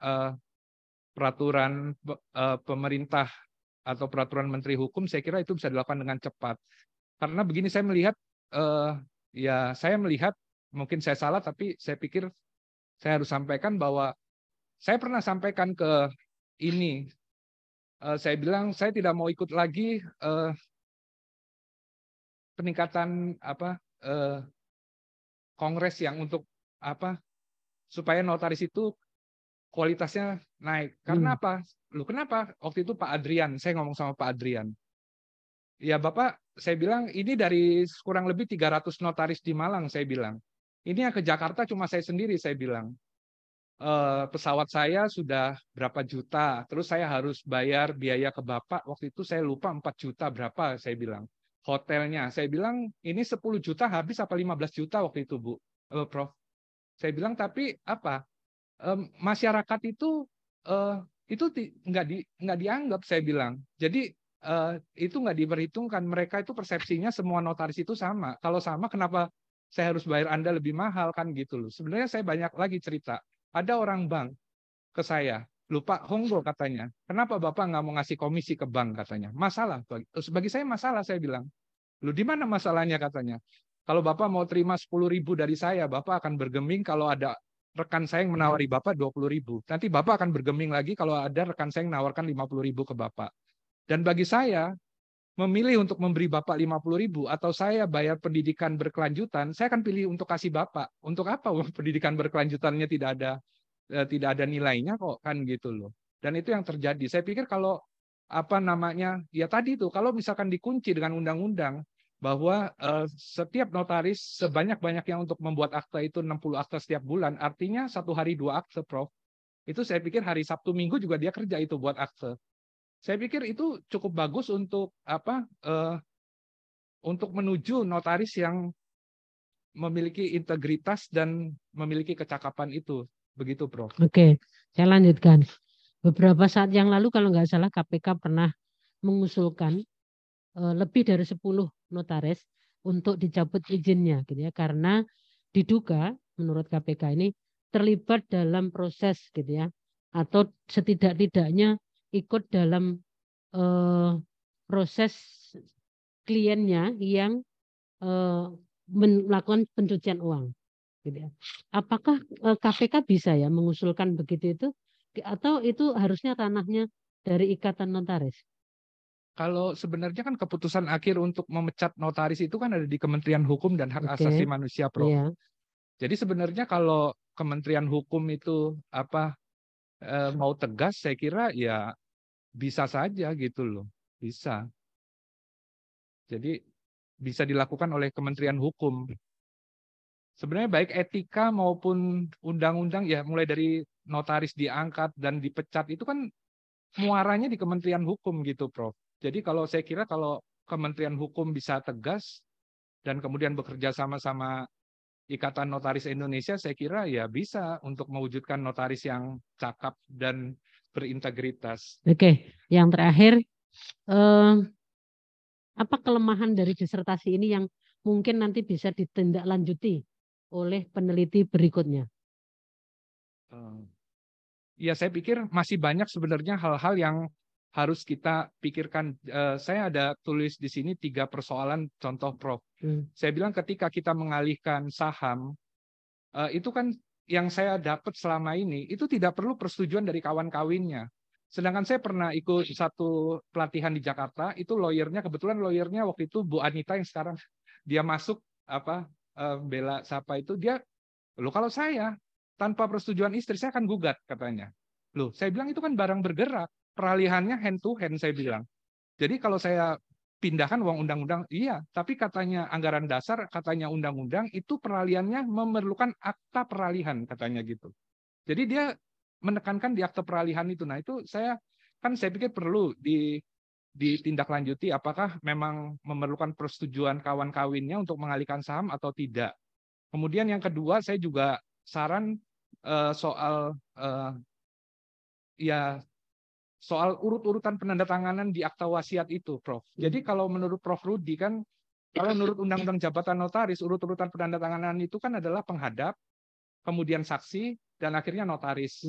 peraturan pemerintah atau peraturan Menteri Hukum, saya kira itu bisa dilakukan dengan cepat. Karena begini saya melihat, mungkin saya salah, tapi saya pikir saya harus sampaikan bahwa saya pernah sampaikan ke ini, saya bilang saya tidak mau ikut lagi peningkatan kongres yang untuk supaya notaris itu kualitasnya naik. Karena apa? Loh kenapa? Waktu itu Pak Adrian, saya ngomong sama Pak Adrian. Ya Bapak, saya bilang ini dari kurang lebih 300 notaris di Malang, saya bilang. Ini yang ke Jakarta cuma saya sendiri, saya bilang. Pesawat saya sudah berapa juta, terus saya harus bayar biaya ke Bapak, waktu itu saya lupa 4 juta berapa, saya bilang. Hotelnya, saya bilang ini 10 juta habis apa 15 juta waktu itu Bu, Prof. Saya bilang tapi apa, masyarakat itu nggak dianggap, saya bilang. Jadi itu nggak diperhitungkan, mereka itu persepsinya semua notaris itu sama. Kalau sama kenapa saya harus bayar Anda lebih mahal kan gitu loh. Sebenarnya saya banyak lagi cerita. Ada orang bank ke saya, lupa Honggo katanya. Kenapa Bapak nggak mau ngasih komisi ke bank katanya? Masalah. Bagi saya masalah, saya bilang. Lu di mana masalahnya katanya? Kalau Bapak mau terima 10.000 dari saya, Bapak akan bergeming kalau ada rekan saya yang menawari Bapak 20.000. Nanti Bapak akan bergeming lagi kalau ada rekan saya yang menawarkan 50.000 ke Bapak. Dan bagi saya, memilih untuk memberi Bapak 50.000 atau saya bayar pendidikan berkelanjutan, saya akan pilih untuk kasih Bapak. Untuk apa pendidikan berkelanjutannya tidak ada nilainya kok kan gitu loh. Dan itu yang terjadi. Saya pikir kalau ya tadi itu kalau misalkan dikunci dengan undang-undang bahwa setiap notaris sebanyak-banyaknya untuk membuat akta itu 60 akta setiap bulan, artinya 1 hari 2 akte, Prof. Itu saya pikir hari Sabtu Minggu juga dia kerja itu buat akte. Saya pikir itu cukup bagus untuk untuk menuju notaris yang memiliki integritas dan memiliki kecakapan itu. Begitu, Prof. Oke, saya lanjutkan. Beberapa saat yang lalu kalau nggak salah KPK pernah mengusulkan lebih dari 10 notaris untuk dicabut izinnya gitu ya, karena diduga menurut KPK ini terlibat dalam proses gitu ya, atau setidak-tidaknya ikut dalam proses kliennya yang melakukan pencucian uang gitu ya. Apakah KPK bisa ya mengusulkan begitu itu, atau itu harusnya ranahnya dari Ikatan Notaris? Kalau sebenarnya kan keputusan akhir untuk memecat notaris itu kan ada di Kementerian Hukum dan Hak Asasi Manusia, Prof. Yeah. Jadi sebenarnya kalau Kementerian Hukum itu mau tegas, saya kira ya bisa saja gitu loh, bisa. Jadi bisa dilakukan oleh Kementerian Hukum. Sebenarnya baik etika maupun undang-undang ya, mulai dari notaris diangkat dan dipecat itu kan muaranya di Kementerian Hukum gitu, Prof. Jadi kalau saya kira kalau Kementerian Hukum bisa tegas dan kemudian bekerja sama-sama Ikatan Notaris Indonesia, saya kira ya bisa untuk mewujudkan notaris yang cakap dan berintegritas. Oke, yang terakhir, apa kelemahan dari disertasi ini yang mungkin nanti bisa ditindaklanjuti oleh peneliti berikutnya? Ya, saya pikir masih banyak sebenarnya hal-hal yang harus kita pikirkan. Saya ada tulis di sini 3 persoalan contoh, Prof. Saya bilang ketika kita mengalihkan saham, itu kan yang saya dapat selama ini, itu tidak perlu persetujuan dari kawan kawinnya. Sedangkan saya pernah ikut satu pelatihan di Jakarta, itu kebetulan lawyernya waktu itu Bu Anita yang sekarang dia masuk bela siapa itu, dia, loh kalau saya tanpa persetujuan istri saya akan gugat katanya. Loh, saya bilang itu kan barang bergerak. Peralihannya hand to hand, saya bilang. Jadi kalau saya pindahkan uang undang-undang, iya. Tapi katanya anggaran dasar, katanya undang-undang, itu peralihannya memerlukan akta peralihan, katanya gitu. Jadi dia menekankan di akta peralihan itu. Nah itu saya pikir perlu ditindaklanjuti apakah memang memerlukan persetujuan kawan kawinnya untuk mengalihkan saham atau tidak. Kemudian yang kedua, saya juga saran soal soal urut-urutan penandatanganan di akta wasiat itu, Prof. Jadi kalau menurut Prof. Rudi kan, kalau menurut Undang-Undang Jabatan Notaris, urut-urutan penandatanganan itu kan adalah penghadap, kemudian saksi, dan akhirnya notaris.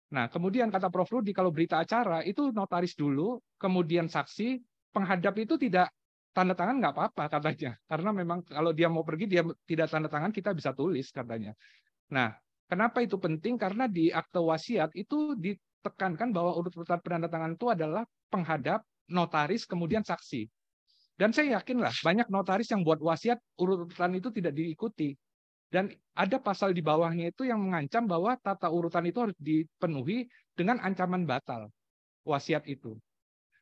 Nah, kemudian kata Prof. Rudi, kalau berita acara itu notaris dulu, kemudian saksi, penghadap itu tidak tanda tangan nggak apa-apa katanya. Karena memang kalau dia mau pergi, dia tidak tanda tangan, kita bisa tulis katanya. Nah, kenapa itu penting? Karena di akte wasiat itu ditekankan bahwa urut-urutan penandatangan itu adalah penghadap, notaris, kemudian saksi. Dan saya yakinlah banyak notaris yang buat wasiat urut-urutan itu tidak diikuti. Dan ada pasal di bawahnya itu yang mengancam bahwa tata urutan itu harus dipenuhi dengan ancaman batal wasiat itu.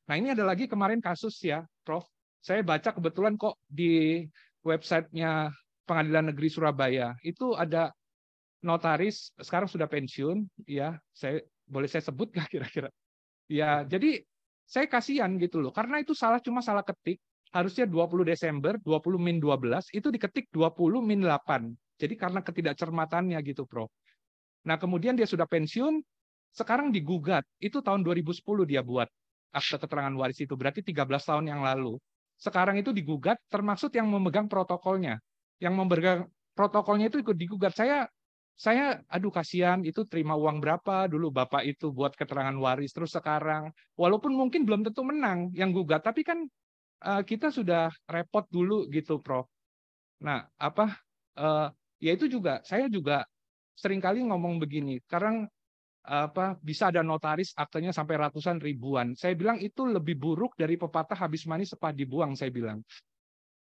Nah ini ada lagi kemarin kasus ya, Prof. Saya baca kebetulan kok di websitenya Pengadilan Negeri Surabaya itu ada notaris sekarang sudah pensiun, ya. Boleh saya sebut nggak kira-kira? Ya, jadi saya kasihan gitu loh, karena itu cuma salah ketik. Harusnya 20 Desember, 20-12, itu diketik 20-8. Jadi karena ketidakcermatannya gitu, Prof. Nah, kemudian dia sudah pensiun, sekarang digugat. Itu tahun 2010 dia buat akte keterangan waris itu, berarti 13 tahun yang lalu. Sekarang itu digugat, termasuk yang memegang protokolnya. Yang memegang protokolnya itu ikut digugat. Saya aduh kasihan, itu terima uang berapa dulu Bapak itu buat keterangan waris, terus sekarang walaupun mungkin belum tentu menang yang gugat, tapi kan kita sudah repot dulu gitu, Prof. Nah, ya itu juga saya juga seringkali ngomong begini, sekarang bisa ada notaris aktenya sampai ratusan ribuan. Saya bilang itu lebih buruk dari pepatah habis manis sepah dibuang, saya bilang.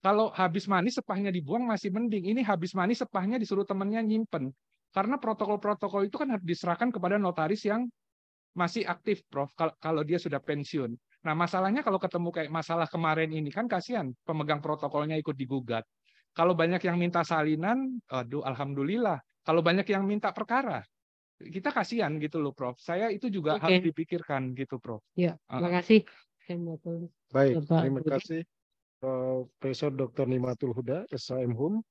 Kalau habis manis sepahnya dibuang masih mending, ini habis manis sepahnya disuruh temannya nyimpen. Karena protokol-protokol itu kan harus diserahkan kepada notaris yang masih aktif, Prof, kalau dia sudah pensiun. Nah, masalahnya kalau ketemu kayak masalah kemarin ini, kan kasihan pemegang protokolnya ikut digugat. Kalau banyak yang minta salinan, aduh, alhamdulillah. Kalau banyak yang minta perkara, kita kasihan gitu loh, Prof. Saya itu juga harus dipikirkan gitu, Prof. Ya, terima kasih. Baik, terima kasih Profesor Dr. Nimatul Huda, SHM Hum.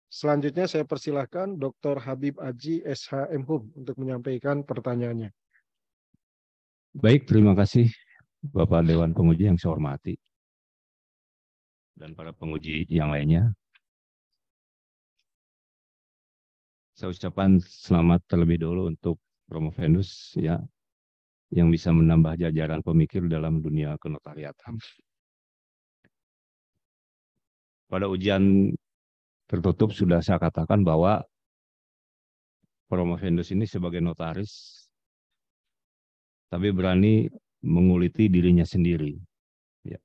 Selanjutnya saya persilahkan Dr. Habib Aji, SHM Hum, untuk menyampaikan pertanyaannya. Baik, terima kasih Bapak Dewan Penguji yang saya hormati dan para penguji yang lainnya. Saya ucapkan selamat terlebih dahulu untuk Promovendus ya, yang bisa menambah jajaran pemikir dalam dunia kenotariatan. Pada ujian tertutup sudah saya katakan bahwa Promovendus ini sebagai notaris, tapi berani menguliti dirinya sendiri. Ya.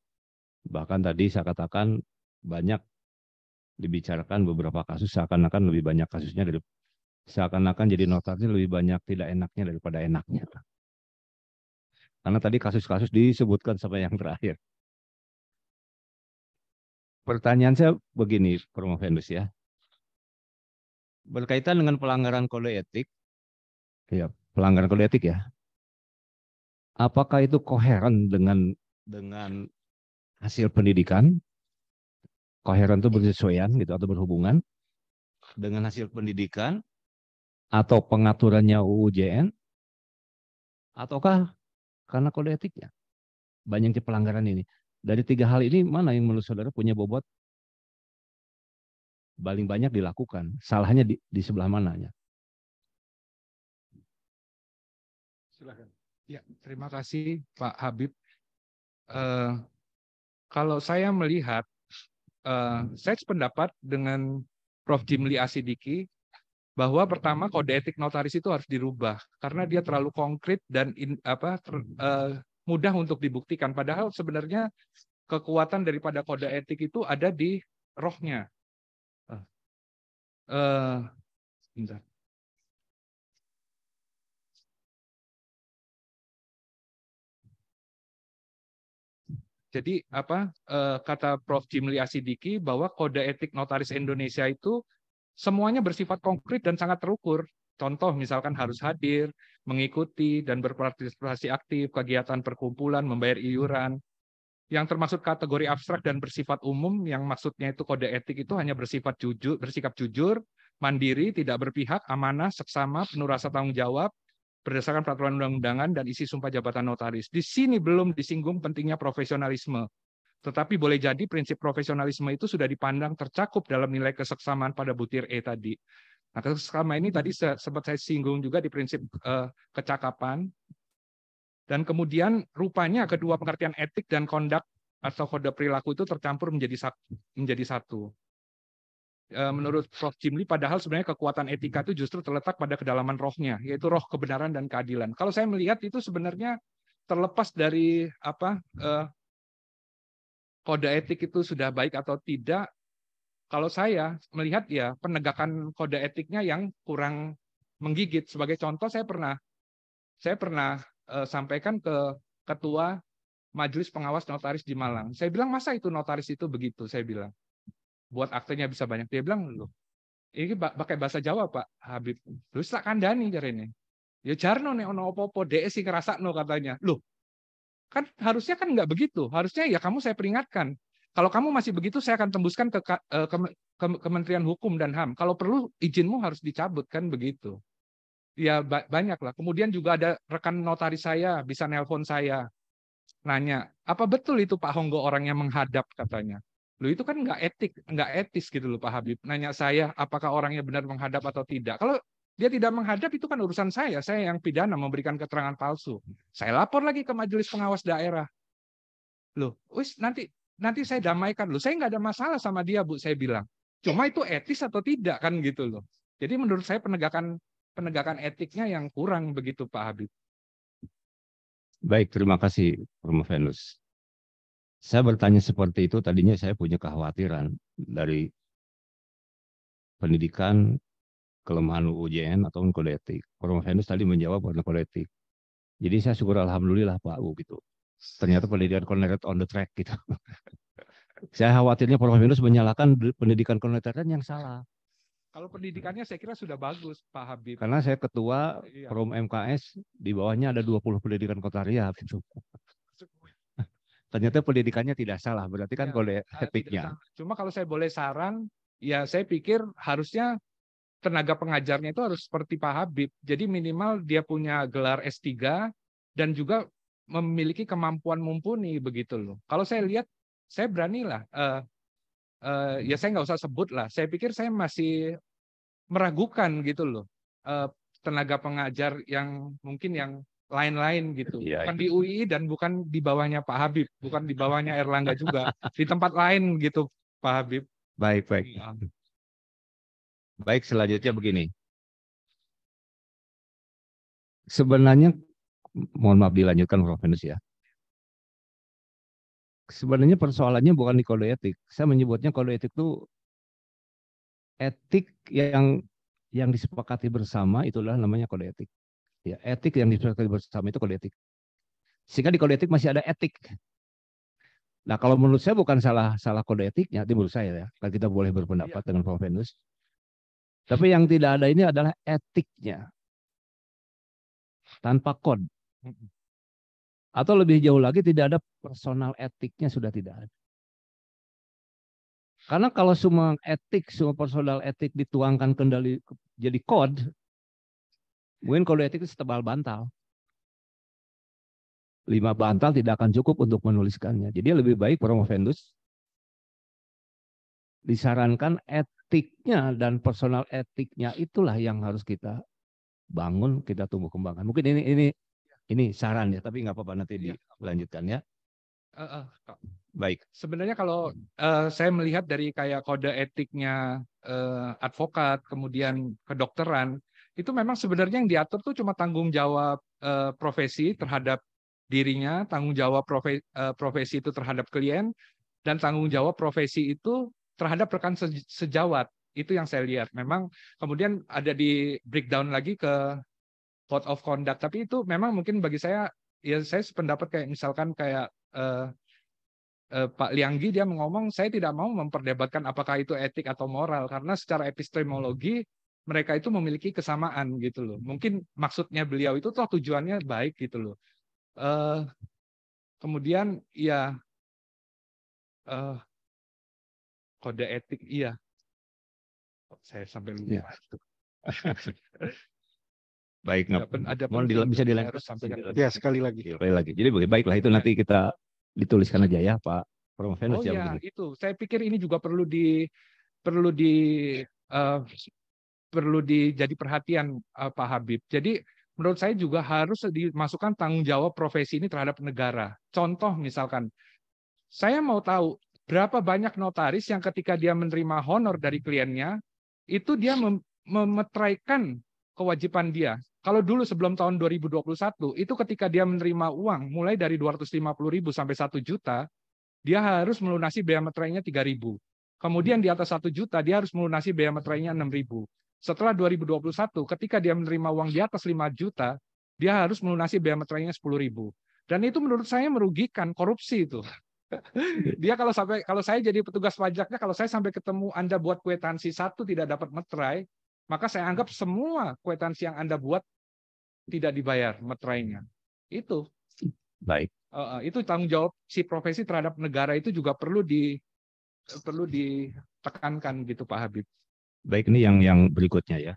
Bahkan tadi saya katakan banyak dibicarakan beberapa kasus, seakan-akan lebih banyak kasusnya dari seakan-akan jadi notaris lebih banyak tidak enaknya daripada enaknya. Karena tadi kasus-kasus disebutkan sampai yang terakhir. Pertanyaan saya begini, Promovendus ya. Berkaitan dengan pelanggaran kode etik, ya, pelanggaran kode etik ya. Apakah itu koheren dengan hasil pendidikan, koheren itu bersesuaian gitu atau berhubungan dengan hasil pendidikan atau pengaturannya UU JN, ataukah karena kode etiknya? Banyaknya pelanggaran ini. Dari 3 hal ini mana yang menurut saudara punya bobot paling banyak dilakukan? Salahnya di sebelah mananya? Silakan. Ya, terima kasih Pak Habib. Kalau saya melihat, saya sependapat dengan Prof. Jimli Asidiki bahwa pertama kode etik notaris itu harus dirubah karena dia terlalu konkret dan mudah untuk dibuktikan. Padahal sebenarnya kekuatan daripada kode etik itu ada di rohnya. Bentar. Jadi kata Prof. Jimli Asidiki bahwa kode etik notaris Indonesia itu semuanya bersifat konkret dan sangat terukur. Contoh misalkan harus hadir, mengikuti dan berpartisipasi aktif kegiatan perkumpulan, membayar iuran. Yang termasuk kategori abstrak dan bersifat umum, yang maksudnya itu kode etik itu hanya bersifat jujur, bersikap jujur, mandiri, tidak berpihak, amanah, seksama, penuh rasa tanggung jawab, berdasarkan peraturan undang-undangan dan isi sumpah jabatan notaris. Di sini belum disinggung pentingnya profesionalisme. Tetapi boleh jadi prinsip profesionalisme itu sudah dipandang tercakup dalam nilai keseksamaan pada butir E tadi. Nah, keseksamaan ini tadi sempat saya singgung juga di prinsip kecakapan. Dan kemudian rupanya kedua pengertian etik dan kondak atau kode perilaku itu tercampur menjadi satu. Menurut Prof. Jimli, padahal sebenarnya kekuatan etika itu justru terletak pada kedalaman rohnya, yaitu roh kebenaran dan keadilan. Kalau saya melihat itu sebenarnya terlepas dari kode etik itu sudah baik atau tidak, kalau saya melihat ya penegakan kode etiknya yang kurang menggigit. Sebagai contoh, saya pernah sampaikan ke Ketua Majelis Pengawas Notaris di Malang. Saya bilang, masa itu notaris itu begitu? Saya bilang, buat aktenya bisa banyak. Dia bilang, loh, ini pakai bahasa Jawa Pak Habib. Terus tak kandani cara ini. Ya jarno nih ono opo-opo DS sih ngerasakno katanya. Loh, kan harusnya kan nggak begitu. Harusnya ya kamu saya peringatkan. Kalau kamu masih begitu, saya akan tembuskan ke Kementerian Hukum dan HAM. Kalau perlu izinmu harus dicabut, kan begitu. Ya banyak lah. Kemudian juga ada rekan notaris saya bisa nelpon saya, nanya, apa betul itu Pak Honggo orang yang menghadap katanya. Loh itu kan nggak etis gitu loh Pak Habib. Nanya saya apakah orangnya benar menghadap atau tidak. Kalau dia tidak menghadap itu kan urusan saya yang pidana memberikan keterangan palsu. Saya lapor lagi ke Majelis Pengawas Daerah. Loh, wis nanti saya damaikan. Loh, saya nggak ada masalah sama dia Bu, saya bilang. Cuma itu etis atau tidak kan gitu loh. Jadi menurut saya penegakan etiknya yang kurang begitu Pak Habib. Baik, terima kasih Prof. Venus. Saya bertanya seperti itu, tadinya saya punya kekhawatiran dari pendidikan kelemahan UJN atau kode etik. Prof. Venus tadi menjawab karena kode etik. Jadi saya syukur alhamdulillah Pak U gitu. Ternyata pendidikan connected on the track gitu. Saya khawatirnya Prof. Venus menyalahkan pendidikan connected yang salah. Kalau pendidikannya saya kira sudah bagus Pak Habib. Karena saya ketua Forum MKS, di bawahnya ada 20 pendidikan kotariat gitu. Ternyata pendidikannya tidak salah, berarti kan kode etiknya. Cuma kalau saya boleh saran, ya saya pikir harusnya tenaga pengajarnya itu harus seperti Pak Habib. Jadi minimal dia punya gelar S3 dan juga memiliki kemampuan mumpuni begitu loh. Kalau saya lihat, saya beranilah. Ya saya nggak usah sebut lah. Saya pikir saya masih meragukan gitu loh tenaga pengajar yang mungkin yang lain-lain gitu. Ya, bukan di UI dan bukan di bawahnya Pak Habib, bukan di bawahnya Erlangga juga, di tempat lain gitu Pak Habib. Baik. Baik, selanjutnya begini. Sebenarnya, mohon maaf dilanjutkan Prof. Venus ya. Sebenarnya persoalannya bukan di kode etik. Saya menyebutnya kode etik itu etik yang disepakati bersama, itulah namanya kode etik. Ya, etik yang disepakati bersama itu kode etik. Sehingga di kode etik masih ada etik. Nah, kalau menurut saya bukan salah kode etiknya, itu menurut saya ya. Kalau kita boleh berpendapat dengan Prof. Venus. Tapi yang tidak ada ini adalah etiknya. Tanpa kode. Atau lebih jauh lagi tidak ada personal etiknya, sudah tidak ada. Karena kalau semua etik, semua personal etik dituangkan kendali jadi kode, mungkin kode etik itu setebal bantal. 5 bantal tidak akan cukup untuk menuliskannya. Jadi lebih baik promovendus disarankan etiknya dan personal etiknya itulah yang harus kita bangun, kita tumbuh kembangkan. Mungkin ini saran ya, tapi nggak apa-apa, nanti dilanjutkan ya. Baik. Sebenarnya kalau saya melihat dari kayak kode etiknya advokat, kemudian kedokteran, itu memang sebenarnya yang diatur tuh cuma tanggung jawab profesi terhadap dirinya, tanggung jawab profesi itu terhadap klien, dan tanggung jawab profesi itu terhadap rekan sejawat. Itu yang saya lihat. Memang kemudian ada di breakdown lagi ke code of conduct. Tapi itu memang mungkin bagi saya, ya saya sependapat kayak misalkan kayak Pak Lianggi dia ngomong, saya tidak mau memperdebatkan apakah itu etik atau moral, karena secara epistemologi mereka itu memiliki kesamaan gitu loh. Mungkin maksudnya beliau itu toh tujuannya baik gitu loh. Kemudian ya kode etik iya. Saya sampai lupa. Ya. Baik, ada mohon bisa dilanjutkan. Ya, sekali lagi. Jadi baiklah itu nanti kita dituliskan aja ya Pak Promovendus. Oh ya, itu. Saya pikir ini juga perlu jadi perhatian Pak Habib. Jadi menurut saya juga harus dimasukkan tanggung jawab profesi ini terhadap negara. Contoh misalkan, saya mau tahu berapa banyak notaris yang ketika dia menerima honor dari kliennya, itu dia memeteraikan kewajiban dia. Kalau dulu sebelum tahun 2021, itu ketika dia menerima uang mulai dari 250.000 sampai 1 juta, dia harus melunasi biaya meterainya 3.000. Kemudian di atas 1 juta, dia harus melunasi biaya meterainya 6.000. Setelah 2021, ketika dia menerima uang di atas 5 juta, dia harus melunasi biaya meterainya 10.000. Dan itu menurut saya merugikan, korupsi itu. Dia kalau saya jadi petugas pajaknya, kalau saya sampai ketemu Anda buat kwitansi 1 tidak dapat meterai, maka saya anggap semua kwitansi yang Anda buat tidak dibayar meterainya. Itu. Baik. Itu tanggung jawab si profesi terhadap negara itu juga perlu ditekankan gitu Pak Habib. Baik, ini yang berikutnya ya.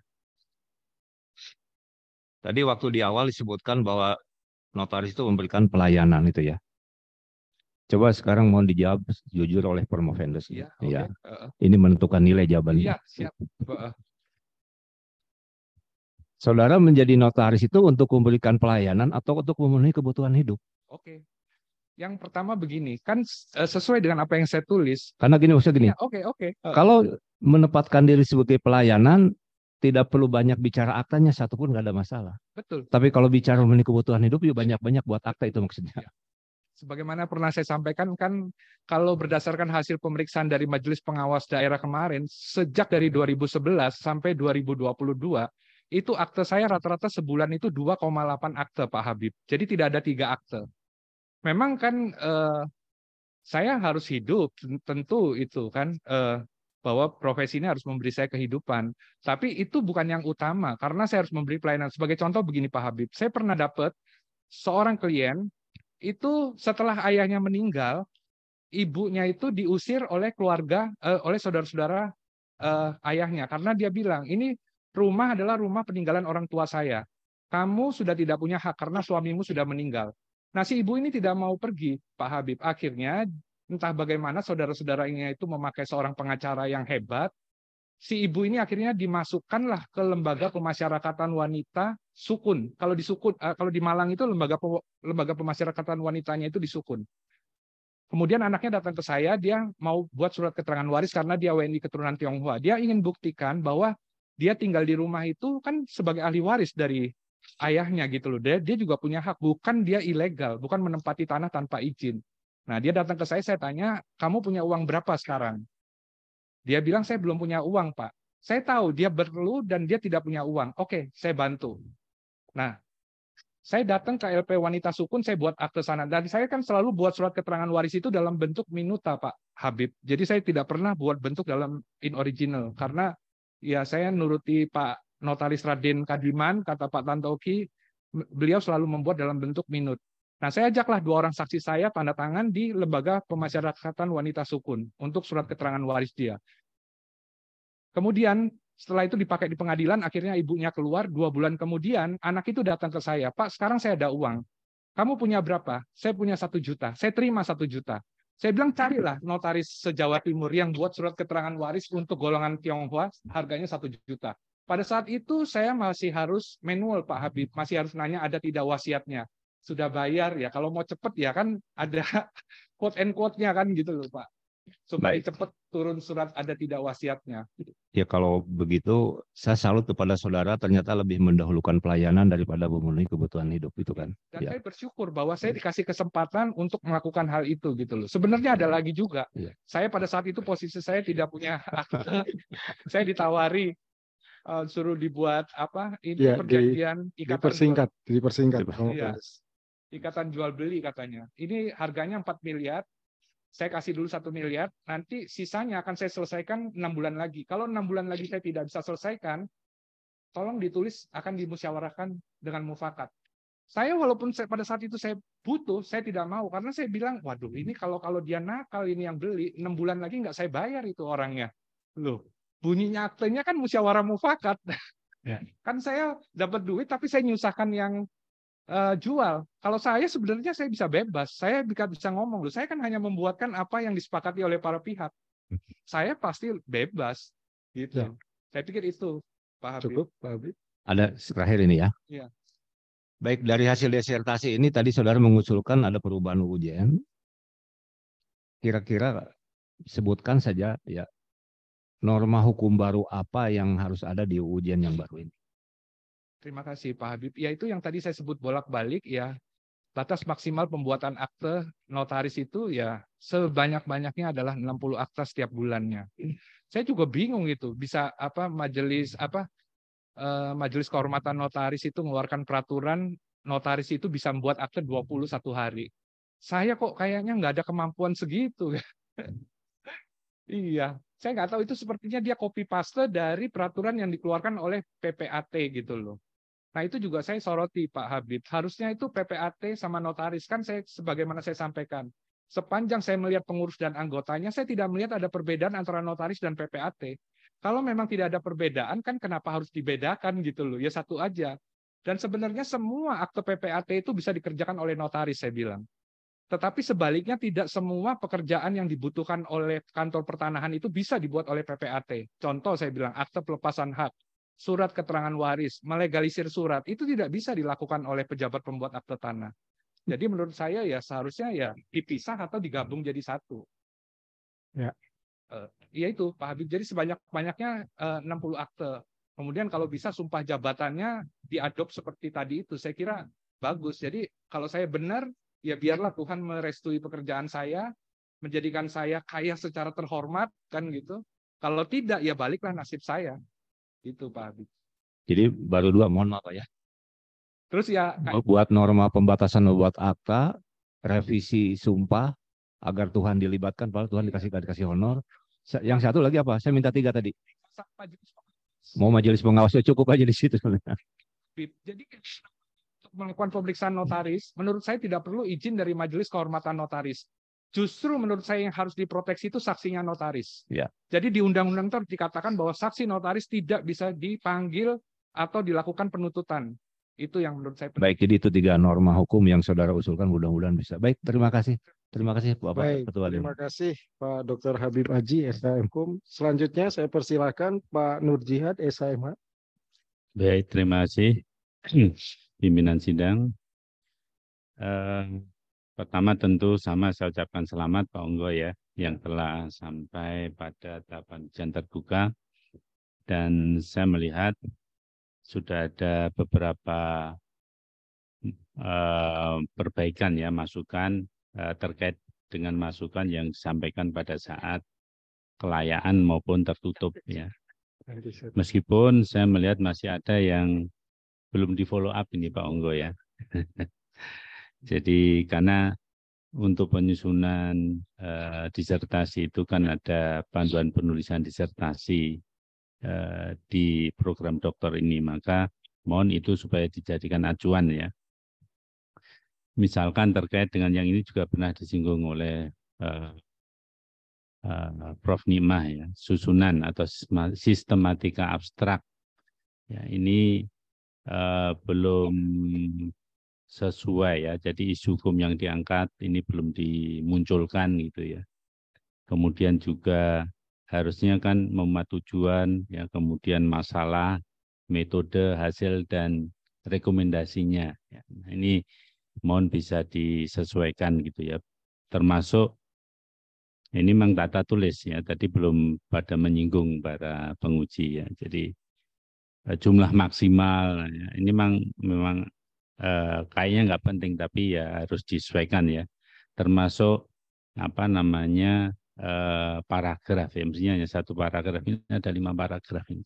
Tadi waktu di awal disebutkan bahwa notaris itu memberikan pelayanan itu ya. Coba sekarang mohon dijawab jujur oleh Promovendus. Ya, ya. Okay. Ini menentukan nilai jawabannya. Iya, siap. Saudara menjadi notaris itu untuk memberikan pelayanan atau untuk memenuhi kebutuhan hidup? Oke. Yang pertama begini, kan sesuai dengan apa yang saya tulis. Karena gini, maksudnya gini. Ya, oke. Kalau menempatkan diri sebagai pelayanan, tidak perlu banyak bicara aktanya, satupun nggak ada masalah. Betul. Tapi kalau bicara memenuhi kebutuhan hidup, ya banyak-banyak buat akta itu maksudnya. Ya. Sebagaimana pernah saya sampaikan, kan kalau berdasarkan hasil pemeriksaan dari Majelis Pengawas Daerah kemarin, sejak dari 2011 sampai 2022, itu akte saya rata-rata sebulan itu 2,8 akte Pak Habib. Jadi tidak ada 3 akte. Memang kan saya harus hidup, tentu itu kan bahwa profesi ini harus memberi saya kehidupan. Tapi itu bukan yang utama, karena saya harus memberi pelayanan. Sebagai contoh begini Pak Habib, saya pernah dapat seorang klien, itu setelah ayahnya meninggal, ibunya itu diusir oleh keluarga, oleh saudara-saudara ayahnya. Karena dia bilang, ini rumah adalah rumah peninggalan orang tua saya. Kamu sudah tidak punya hak karena suamimu sudah meninggal. Nah, si ibu ini tidak mau pergi, Pak Habib. Akhirnya, entah bagaimana saudara-saudaranya itu memakai seorang pengacara yang hebat, si ibu ini akhirnya dimasukkanlah ke lembaga pemasyarakatan wanita Sukun. Kalau di Malang itu lembaga pemasyarakatan wanitanya itu di Sukun. Kemudian anaknya datang ke saya, dia mau buat surat keterangan waris karena dia WNI keturunan Tionghoa. Dia ingin buktikan bahwa dia tinggal di rumah itu kan sebagai ahli waris dari ayahnya gitu loh. Dia juga punya hak, bukan dia ilegal, bukan menempati tanah tanpa izin. Nah, dia datang ke saya tanya, kamu punya uang berapa sekarang? Dia bilang, saya belum punya uang, Pak. Saya tahu dia perlu dan dia tidak punya uang. Oke, saya bantu. Nah, saya datang ke LP Wanita Sukun, saya buat akte sana. Dan saya kan selalu buat surat keterangan waris itu dalam bentuk minuta, Pak Habib. Jadi saya tidak pernah buat bentuk dalam in original. Karena ya saya nuruti Pak Notaris Raden Kadiman, kata Pak Tantoki, beliau selalu membuat dalam bentuk minut. Nah, saya ajaklah 2 orang saksi saya tanda tangan di Lembaga Pemasyarakatan Wanita Sukun untuk surat keterangan waris dia. Kemudian setelah itu dipakai di pengadilan, akhirnya ibunya keluar. 2 bulan kemudian anak itu datang ke saya, Pak, sekarang saya ada uang. Kamu punya berapa? Saya punya 1 juta. Saya terima 1 juta. Saya bilang carilah notaris se-Jawa Timur yang buat surat keterangan waris untuk golongan Tionghoa, harganya 1 juta. Pada saat itu saya masih harus manual, Pak Habib, masih harus nanya ada tidak wasiatnya. Sudah bayar ya, kalau mau cepet ya kan ada quote and quote-nya kan gitu loh, Pak. Supaya cepat turun surat ada tidak wasiatnya. Ya kalau begitu, saya salut kepada saudara ternyata lebih mendahulukan pelayanan daripada memenuhi kebutuhan hidup itu kan. Dan Ya. saya bersyukur bahwa saya dikasih kesempatan untuk melakukan hal itu gitu loh. Sebenarnya ada lagi juga. Ya. Saya pada saat itu posisi saya tidak punya akte. Saya ditawari suruh dibuat apa? Ini Ya, perjanjian ikatan dipersingkat. Iya. Ikatan jual beli katanya. Ini harganya 4 miliar. Saya kasih dulu 1 miliar, nanti sisanya akan saya selesaikan 6 bulan lagi. Kalau 6 bulan lagi saya tidak bisa selesaikan, tolong ditulis akan dimusyawarahkan dengan mufakat. Saya walaupun pada saat itu saya butuh, saya tidak mau. Karena saya bilang, waduh ini kalau dia nakal ini yang beli, 6 bulan lagi nggak saya bayar itu orangnya. Loh, bunyinya aktenya kan musyawarah mufakat. Ya. Kan saya dapat duit, tapi saya nyusahkan yang jual. Kalau saya sebenarnya saya bisa bebas, saya bisa ngomong loh. Saya kan hanya membuatkan apa yang disepakati oleh para pihak. Saya pasti bebas, gitu. Ya. Saya pikir itu, Pak Habib. Cukup, Pak Habib. Ada terakhir ini ya. Ya. Baik, dari hasil disertasi ini tadi saudara mengusulkan ada perubahan ujian. Kira-kira sebutkan saja ya norma hukum baru apa yang harus ada di ujian yang baru ini. Terima kasih Pak Habib. Ya itu yang tadi saya sebut bolak-balik ya. Batas maksimal pembuatan akte notaris itu ya sebanyak-banyaknya adalah 60 akte setiap bulannya. Saya juga bingung itu bisa majelis kehormatan notaris itu mengeluarkan peraturan notaris itu bisa membuat akte 21 hari. Saya kok kayaknya nggak ada kemampuan segitu. Iya, saya nggak tahu itu sepertinya dia copy paste dari peraturan yang dikeluarkan oleh PPAT gitu loh. Nah itu juga saya soroti Pak Habib. Harusnya itu PPAT sama notaris kan sebagaimana saya sampaikan. Sepanjang saya melihat pengurus dan anggotanya, saya tidak melihat ada perbedaan antara notaris dan PPAT. Kalau memang tidak ada perbedaan kan kenapa harus dibedakan gitu loh? Ya satu aja. Dan sebenarnya semua akte PPAT itu bisa dikerjakan oleh notaris saya bilang. Tetapi sebaliknya tidak semua pekerjaan yang dibutuhkan oleh kantor pertanahan itu bisa dibuat oleh PPAT. Contoh saya bilang akte pelepasan hak, surat keterangan waris, melegalisir surat, itu tidak bisa dilakukan oleh pejabat pembuat akte tanah. Jadi menurut saya ya seharusnya ya dipisah atau digabung jadi satu. Ya. Ya itu Pak Habib. Jadi sebanyak-banyaknya 60 akte. Kemudian kalau bisa sumpah jabatannya diadop seperti tadi itu, saya kira bagus. Jadi kalau saya benar, ya biarlah Tuhan merestui pekerjaan saya, menjadikan saya kaya secara terhormat, kan gitu. Kalau tidak, ya baliklah nasib saya. Itu Pak Habib. Jadi baru 2, mohon maaf ya. Terus ya buat norma pembatasan membuat akta, revisi sumpah agar Tuhan dilibatkan, padahal Tuhan dikasih honor. Yang satu lagi apa? Saya minta 3 tadi. Mau majelis pengawas cukup aja di situ. Jadi untuk melakukan pemeriksaan notaris, menurut saya tidak perlu izin dari majelis kehormatan notaris. Justru menurut saya yang harus diproteksi itu saksinya notaris. Ya. Jadi di undang-undang itu dikatakan bahwa saksi notaris tidak bisa dipanggil atau dilakukan penuntutan. Itu yang menurut saya penting. Baik, jadi itu 3 norma hukum yang saudara usulkan, mudah-mudahan bisa. Baik, terima kasih. Terima kasih Bapak Baik, Ketua. terima kasih Pak Dr. Habib Aji, SHM. Selanjutnya saya persilakan Pak Nur Jihad, SHMH. Baik, terima kasih pimpinan sidang. Pertama tentu sama saya ucapkan selamat Pak Onggo ya, yang telah sampai pada tahapan ujian terbuka. Dan saya melihat sudah ada beberapa perbaikan ya, masukan terkait dengan masukan yang disampaikan pada saat kelayaan maupun tertutup ya. Meskipun saya melihat masih ada yang belum di follow up ini Pak Onggo ya. Jadi karena untuk penyusunan disertasi itu kan ada panduan penulisan disertasi di program doktor ini, maka mohon itu supaya dijadikan acuan ya. misalkan terkait dengan yang ini juga pernah disinggung oleh Prof. Nimah ya, susunan atau sistematika abstrak. Ya, ini belum sesuai ya. Jadi isu hukum yang diangkat ini belum dimunculkan gitu ya. Kemudian juga harusnya kan memuat tujuan ya, kemudian masalah, metode, hasil dan rekomendasinya. Ya, nah, ini mohon bisa disesuaikan gitu ya. Termasuk ini memang tata tulis ya, tadi belum pada menyinggung para penguji ya. Jadi jumlah maksimal ya, ini memang kayaknya nggak penting tapi ya harus disesuaikan ya. Termasuk apa namanya paragraf ya, mestinya hanya satu paragraf, ini ada 5 paragraf ini.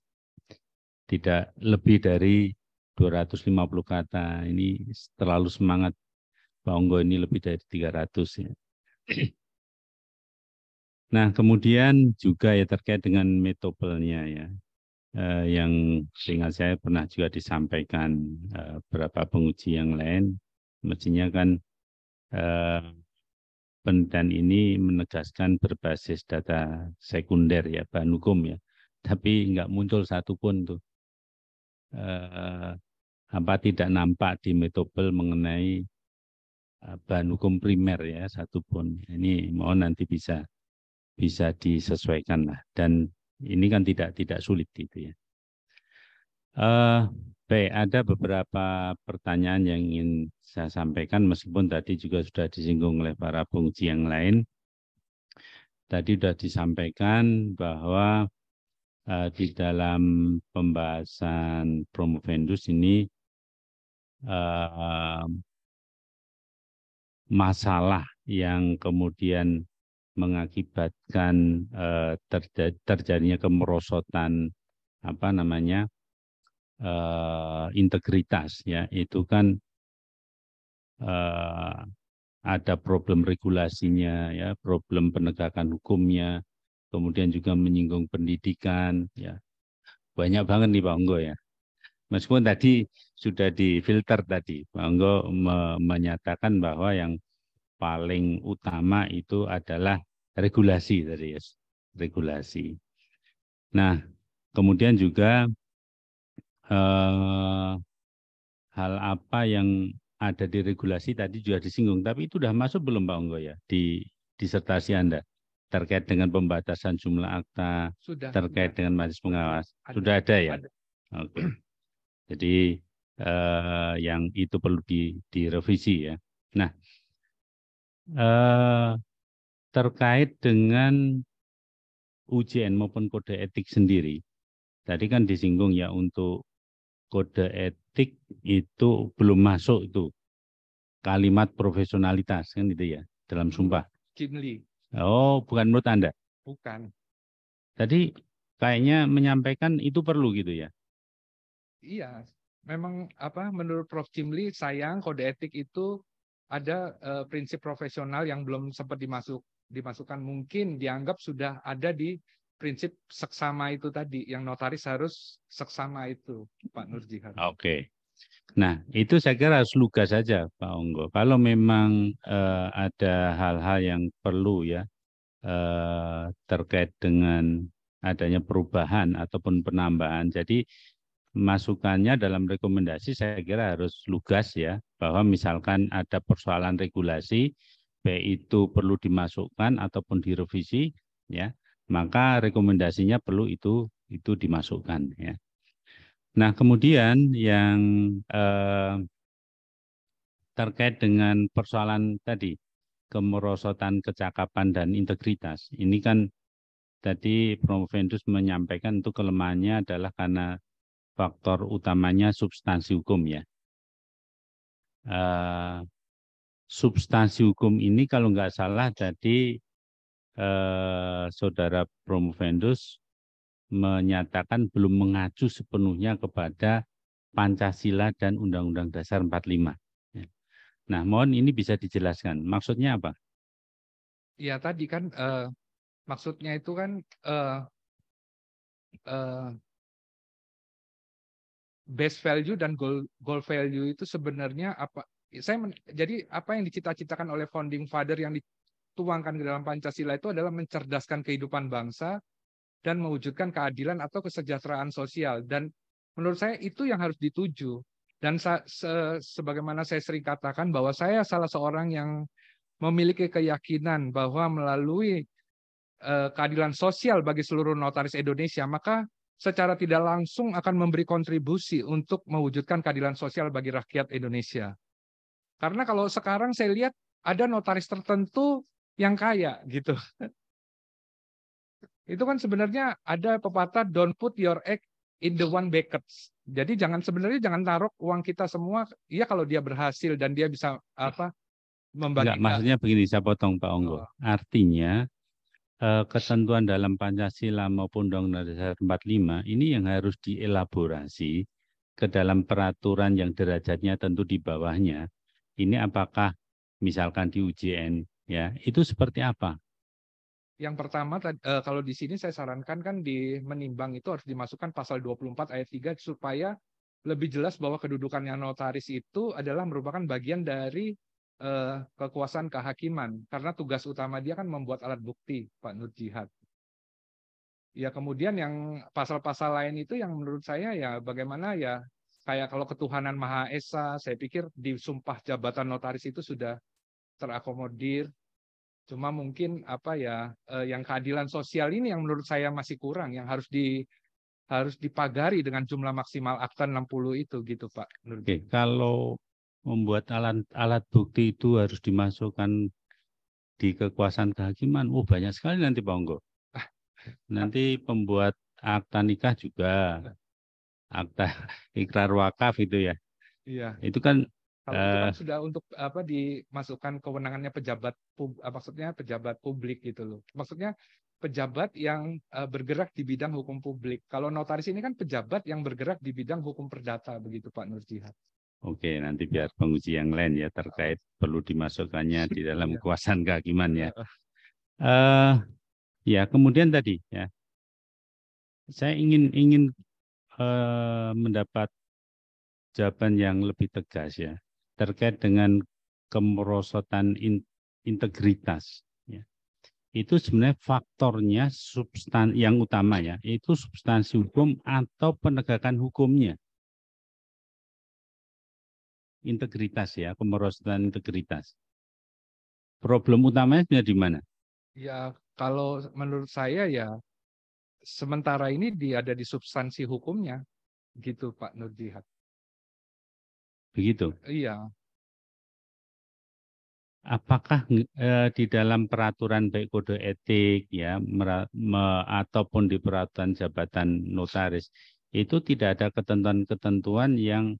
Tidak lebih dari 250 kata. Ini terlalu semangat. Pak Onggo ini lebih dari 300 ya. Nah, kemudian juga ya terkait dengan metodenya ya. Yang seingat saya pernah juga disampaikan beberapa penguji yang lain. Mestinya kan penelitian ini menegaskan berbasis data sekunder ya, bahan hukum ya. Tapi nggak muncul satupun tuh. Apa tidak nampak di metode mengenai bahan hukum primer ya satupun. Ini mohon nanti bisa disesuaikan lah. Dan ini kan tidak sulit gitu ya. Baik, ada beberapa pertanyaan yang ingin saya sampaikan meskipun tadi juga sudah disinggung oleh para penguji yang lain. Tadi sudah disampaikan bahwa di dalam pembahasan Promovendus ini masalah yang kemudian mengakibatkan terjadinya kemerosotan apa namanya integritas ya, itu kan ada problem regulasinya ya, problem penegakan hukumnya, kemudian juga menyinggung pendidikan ya. Banyak banget nih Pak Onggo ya. Meskipun tadi sudah difilter tadi, Pak Onggo menyatakan bahwa yang paling utama itu adalah regulasi tadi ya, regulasi. Nah, kemudian juga hal apa yang ada di regulasi tadi juga disinggung, tapi itu sudah masuk belum Pak Onggo ya di disertasi Anda terkait dengan pembatasan jumlah akta, terkait dengan majelis pengawas? Sudah ada ya? Oke. Jadi yang itu perlu direvisi ya. Nah, terkait dengan UJN maupun kode etik sendiri, tadi kan disinggung ya untuk kode etik itu belum masuk itu kalimat profesionalitas kan itu ya dalam sumpah. Jimli. Oh, bukan menurut Anda? Bukan. Tadi kayaknya menyampaikan itu perlu gitu ya? Iya, memang apa menurut Prof. Jimli sayang kode etik itu ada prinsip profesional yang belum sempat dimasukkan, mungkin dianggap sudah ada di prinsip seksama itu tadi, yang notaris harus seksama itu, Pak Nurjihan. Oke. Nah, itu saya kira harus lugas saja, Pak Onggo. Kalau memang ada hal-hal yang perlu ya terkait dengan adanya perubahan ataupun penambahan. Jadi masukannya dalam rekomendasi saya kira harus lugas ya, bahwa misalkan ada persoalan regulasi, baik itu perlu dimasukkan ataupun direvisi ya, maka rekomendasinya perlu itu dimasukkan ya. Nah, kemudian yang terkait dengan persoalan tadi kemerosotan kecakapan dan integritas. Ini kan tadi Promovendus menyampaikan itu kelemahannya adalah karena faktor utamanya substansi hukum ya. Substansi hukum ini kalau nggak salah tadi Saudara Promovendus menyatakan belum mengacu sepenuhnya kepada Pancasila dan Undang-Undang Dasar 45. Nah, mohon ini bisa dijelaskan. Maksudnya apa? Ya tadi kan maksudnya itu kan base value dan goal value itu sebenarnya apa? jadi apa yang dicita-citakan oleh founding father yang dituangkan ke dalam Pancasila itu adalah mencerdaskan kehidupan bangsa dan mewujudkan keadilan atau kesejahteraan sosial. Dan menurut saya itu yang harus dituju. Dan sebagaimana saya sering katakan bahwa saya salah seorang yang memiliki keyakinan bahwa melalui keadilan sosial bagi seluruh notaris Indonesia, maka secara tidak langsung akan memberi kontribusi untuk mewujudkan keadilan sosial bagi rakyat Indonesia. Karena kalau sekarang saya lihat ada notaris tertentu yang kaya gitu. Itu kan sebenarnya ada pepatah don't put your egg in the one basket. Jadi sebenarnya jangan taruh uang kita semua. Iya kalau dia berhasil dan dia bisa membagikan. Enggak, maksudnya begini, saya potong Pak Onggo. Artinya ketentuan dalam Pancasila maupun Undang-Undang Dasar 45 ini yang harus dielaborasi ke dalam peraturan yang derajatnya tentu di bawahnya. Ini apakah misalkan di UJN ya, itu seperti apa? Yang pertama kalau di sini saya sarankan kan di menimbang itu harus dimasukkan pasal 24 ayat 3 supaya lebih jelas bahwa kedudukannya notaris itu adalah merupakan bagian dari kekuasaan kehakiman, karena tugas utama dia kan membuat alat bukti, Pak Nur Jihad. Ya kemudian yang pasal-pasal lain itu yang menurut saya ya bagaimana ya kayak kalau ketuhanan Maha Esa, saya pikir di sumpah jabatan notaris itu sudah terakomodir. Cuma mungkin yang keadilan sosial ini yang menurut saya masih kurang, yang harus dipagari dengan jumlah maksimal akta 60 itu gitu Pak. Oke, kalau membuat alat bukti itu harus dimasukkan di kekuasaan kehakiman, banyak sekali nanti Pak Onggo. Nanti pembuat akta nikah juga, akta ikrar wakaf itu ya. Iya. Itu kan kalau itu kan sudah untuk dimasukkan kewenangannya pejabat publik gitu loh. Maksudnya pejabat yang bergerak di bidang hukum publik. Kalau notaris ini kan pejabat yang bergerak di bidang hukum perdata begitu Pak Nur Jihad. Oke, nanti biar penguji yang lain ya terkait perlu dimasukkannya di dalam kekuasaan kehakiman ya. Ya, kemudian tadi ya, saya ingin mendapat jawaban yang lebih tegas ya terkait dengan kemerosotan integritas. Ya. Itu sebenarnya faktornya yang utama ya, itu substansi hukum atau penegakan hukumnya. Integritas ya, kemerosotan integritas. Problem utamanya sebenarnya di mana? Ya, kalau menurut saya ya sementara ini ada di substansi hukumnya, gitu Pak Nur Jihad. Begitu. Iya. Apakah di dalam peraturan baik kode etik ya ataupun di peraturan jabatan notaris itu tidak ada ketentuan-ketentuan yang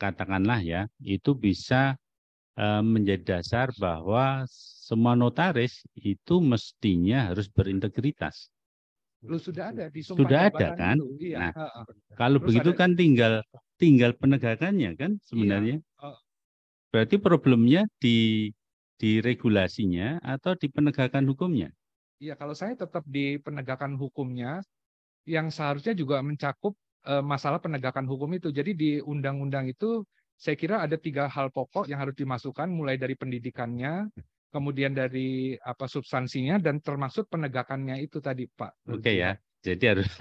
katakanlah ya itu bisa menjadi dasar bahwa semua notaris itu mestinya harus berintegritas. Sudah ada di sumpah sudah ada kan? Iya. Nah, kalau begitu kan tinggal penegakannya kan sebenarnya. Iya. Berarti problemnya di regulasinya atau di penegakan hukumnya? Iya, kalau saya tetap di penegakan hukumnya yang seharusnya juga mencakup masalah penegakan hukum itu. Jadi di undang-undang itu saya kira ada 3 hal pokok yang harus dimasukkan, mulai dari pendidikannya, kemudian dari substansinya, dan termasuk penegakannya itu tadi Pak. Oke ya, jadi harus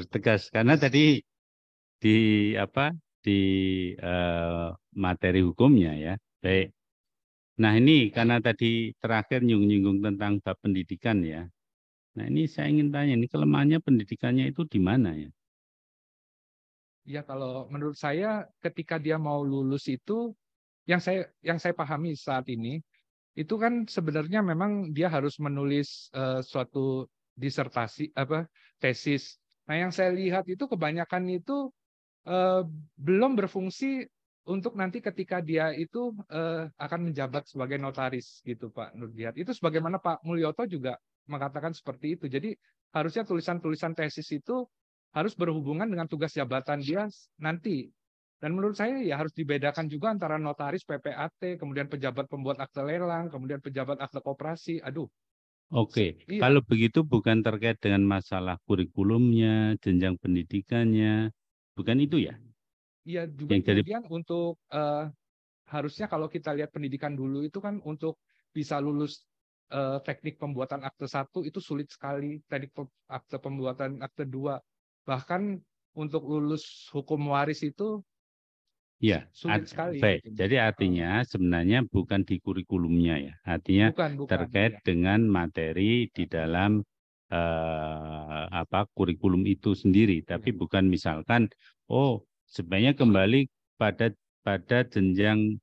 tegas karena tadi di materi hukumnya ya. Baik. Nah ini karena tadi terakhir nyinggung tentang bab pendidikan ya. Nah ini saya ingin tanya, ini kelemahannya pendidikannya itu di mana ya? Ya kalau menurut saya ketika dia mau lulus itu yang saya pahami saat ini itu kan sebenarnya memang dia harus menulis suatu disertasi tesis. Nah yang saya lihat itu kebanyakan itu belum berfungsi untuk nanti ketika dia itu akan menjabat sebagai notaris gitu Pak Nur Jihad. Itu sebagaimana Pak Mulyoto juga mengatakan seperti itu. Jadi harusnya tulisan-tulisan tesis itu harus berhubungan dengan tugas jabatan dia nanti. Dan menurut saya ya harus dibedakan juga antara notaris, PPAT, kemudian pejabat pembuat akte lelang, kemudian pejabat akte koperasi. Aduh. Oke, iya. Kalau begitu bukan terkait dengan masalah kurikulumnya, jenjang pendidikannya, bukan itu ya? Iya, juga kemudian untuk harusnya kalau kita lihat pendidikan dulu itu kan untuk bisa lulus teknik pembuatan akte 1 itu sulit sekali, teknik akte pembuatan akte 2. Bahkan untuk lulus hukum waris itu Ya, sulit sekali. baik. Jadi artinya sebenarnya bukan di kurikulumnya ya. Artinya Bukan, terkait ya. dengan materi di dalam kurikulum itu sendiri, tapi bukan misalkan sebenarnya kembali pada jenjang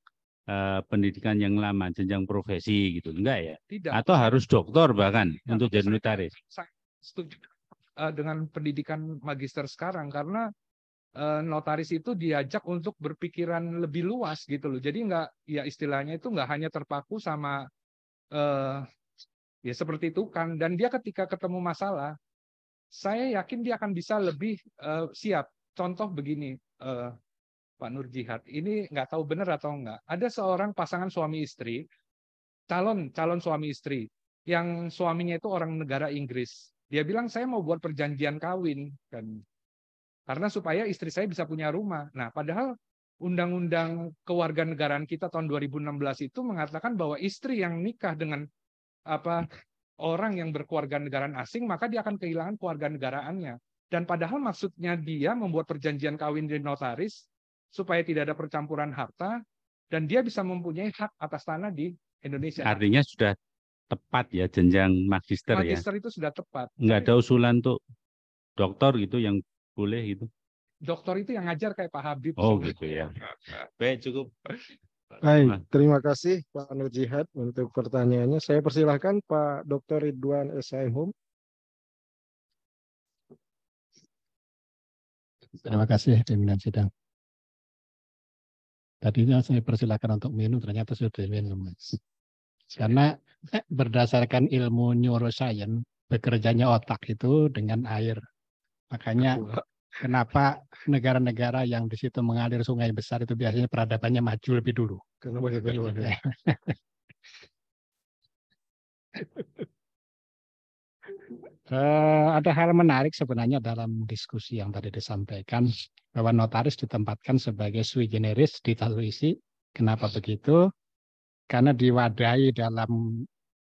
pendidikan yang lama, jenjang profesi gitu, enggak ya? Tidak. Atau harus doktor bahkan untuk jadi notaris? Saya setuju dengan pendidikan magister sekarang karena notaris itu diajak untuk berpikiran lebih luas gitu loh. Jadi enggak, ya istilahnya itu enggak hanya terpaku sama ya seperti itu kan. Dan dia ketika ketemu masalah, saya yakin dia akan bisa lebih siap. Contoh begini, Pak Nur Jihad, ini nggak tahu benar atau enggak. Ada seorang pasangan suami istri, calon suami istri, yang suaminya itu orang negara Inggris. Dia bilang saya mau buat perjanjian kawin, kan? Karena supaya istri saya bisa punya rumah. Nah, padahal Undang-Undang Kewarganegaraan kita tahun 2016 itu mengatakan bahwa istri yang nikah dengan orang yang berkewarganegaraan asing, maka dia akan kehilangan kewarganegaraannya. Dan padahal maksudnya dia membuat perjanjian kawin di notaris supaya tidak ada percampuran harta dan dia bisa mempunyai hak atas tanah di Indonesia. Artinya sudah tepat ya jenjang magister ya. Magister itu sudah tepat. Enggak ada usulan untuk doktor gitu yang boleh gitu. Doktor itu yang ngajar kayak Pak Habib. Oh gitu ya. Baik, cukup. Baik, terima kasih Pak Nur Jihad untuk pertanyaannya. Saya persilahkan Pak Dr. Ridwan SHM. Terima kasih pimpinan sidang. Tadinya saya persilakan untuk minum, ternyata sudah minum. Karena berdasarkan ilmu neuroscience, bekerjanya otak itu dengan air. Makanya kenapa negara-negara yang di situ mengalir sungai besar itu biasanya peradabannya maju lebih dulu. Ada hal menarik sebenarnya dalam diskusi yang tadi disampaikan bahwa notaris ditempatkan sebagai sui generis di satu sisi. Kenapa begitu? Karena diwadahi dalam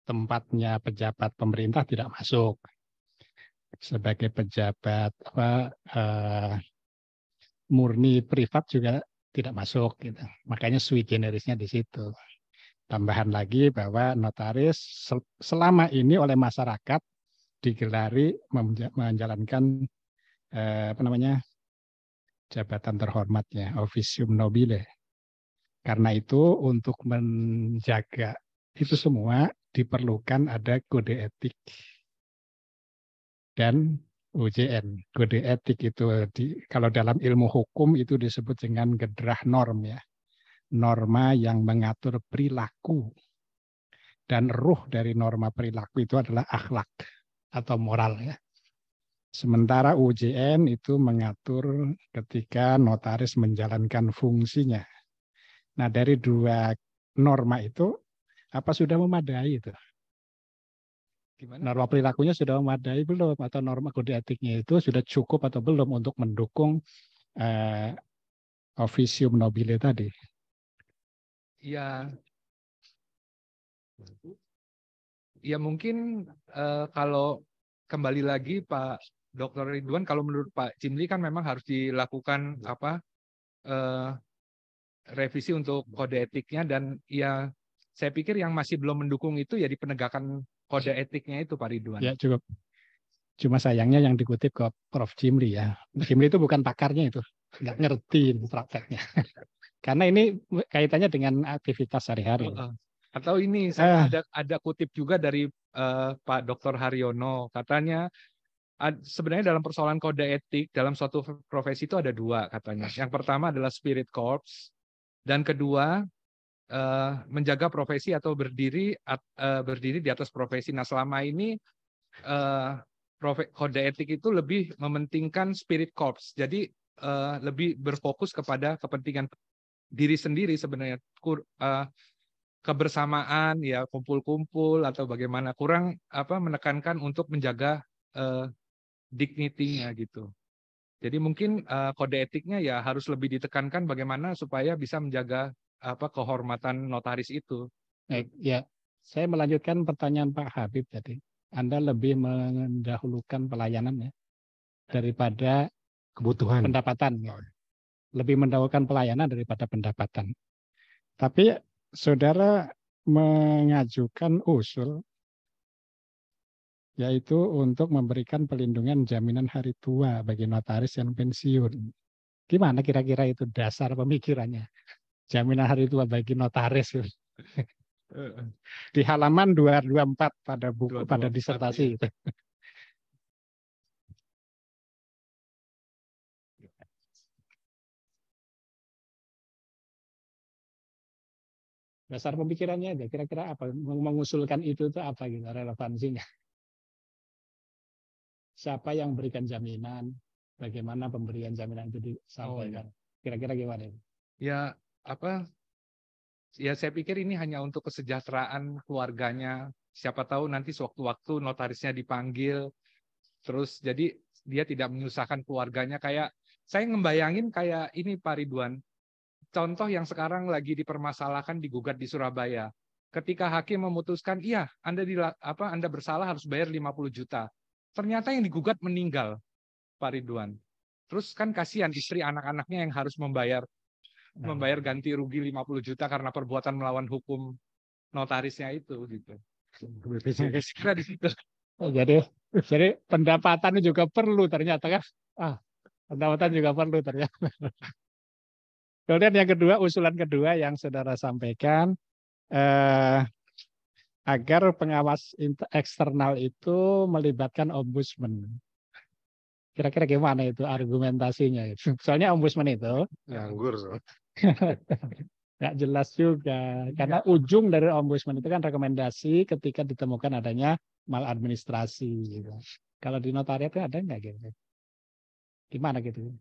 tempatnya pejabat pemerintah tidak masuk. Sebagai pejabat murni privat juga tidak masuk. Gitu. Makanya sui generisnya di situ. Tambahan lagi bahwa notaris selama ini oleh masyarakat digelari menjalankan jabatan terhormatnya, officium nobile. Karena itu untuk menjaga itu semua diperlukan ada kode etik dan UJN. Kode etik itu kalau dalam ilmu hukum itu disebut dengan gedrah norm ya. Norma yang mengatur perilaku. Dan ruh dari norma perilaku itu adalah akhlak atau moral ya. Sementara UJN itu mengatur ketika notaris menjalankan fungsinya. Nah, dari dua norma itu apa sudah memadai itu? Gimana? Norma perilakunya sudah memadai belum atau norma kode etiknya itu sudah cukup atau belum untuk mendukung officium nobile tadi? Ya. Ya mungkin kalau kembali lagi Pak Dr. Ridwan, kalau menurut Pak Jimli kan memang harus dilakukan revisi untuk kode etiknya dan ya saya pikir yang masih belum mendukung itu ya di penegakan kode etiknya itu Pak Ridwan. Ya cukup. Cuma sayangnya yang dikutip ke Prof. Jimli ya. Jimli itu bukan pakarnya itu, nggak ngerti prakteknya. Karena ini kaitannya dengan aktivitas sehari-hari. Atau ini saya ada kutip juga dari Pak Dr. Haryono, katanya sebenarnya dalam persoalan kode etik dalam suatu profesi itu ada dua katanya. Yang pertama adalah spirit corps dan kedua menjaga profesi atau berdiri di atas profesi. Nah selama ini kode etik itu lebih mementingkan spirit corps, jadi lebih berfokus kepada kepentingan diri sendiri sebenarnya. Kebersamaan ya kumpul-kumpul atau bagaimana, kurang menekankan untuk menjaga dignity-nya gitu. Jadi mungkin kode etiknya ya harus lebih ditekankan bagaimana supaya bisa menjaga kehormatan notaris itu. Baik, ya. Saya melanjutkan pertanyaan Pak Habib tadi. Anda lebih mendahulukan pelayanan ya daripada Kebutuhan. pendapatan. Ya. Lebih mendahulukan pelayanan daripada pendapatan. Tapi saudara mengajukan usul yaitu untuk memberikan pelindungan jaminan hari tua bagi notaris yang pensiun. Gimana kira-kira itu dasar pemikirannya? Jaminan hari tua bagi notaris. Di halaman 224 pada buku 224, pada disertasi ya. Itu. Dasar pemikirannya aja, kira-kira apa? Mengusulkan itu apa gitu relevansinya? Siapa yang berikan jaminan? Bagaimana pemberian jaminan itu disampaikan? Kira-kira gimana? Ya ya saya pikir ini hanya untuk kesejahteraan keluarganya. Siapa tahu nanti sewaktu-waktu notarisnya dipanggil, terus jadi dia tidak menyusahkan keluarganya. Kayak saya ngebayangin kayak ini Pak Ridwan, contoh yang sekarang lagi dipermasalahkan digugat di Surabaya. Ketika hakim memutuskan, iya Anda bersalah harus bayar 50 juta. Ternyata yang digugat meninggal, Pak Ridwan. Terus kan kasihan istri anak-anaknya yang harus membayar ganti rugi 50 juta karena perbuatan melawan hukum notarisnya itu gitu. Kira di situ. Jadi pendapatan juga perlu ternyata kan. Pendapatan juga perlu ternyata. Kemudian yang kedua, usulan kedua yang saudara sampaikan agar pengawas eksternal itu melibatkan ombudsman. Kira-kira gimana itu argumentasinya? Soalnya ombudsman itu nganggur. nggak jelas juga. Karena ujung dari ombudsman itu kan rekomendasi ketika ditemukan adanya maladministrasi. Gitu. Kalau di notariat itu ada nggak gitu? Gimana gitu?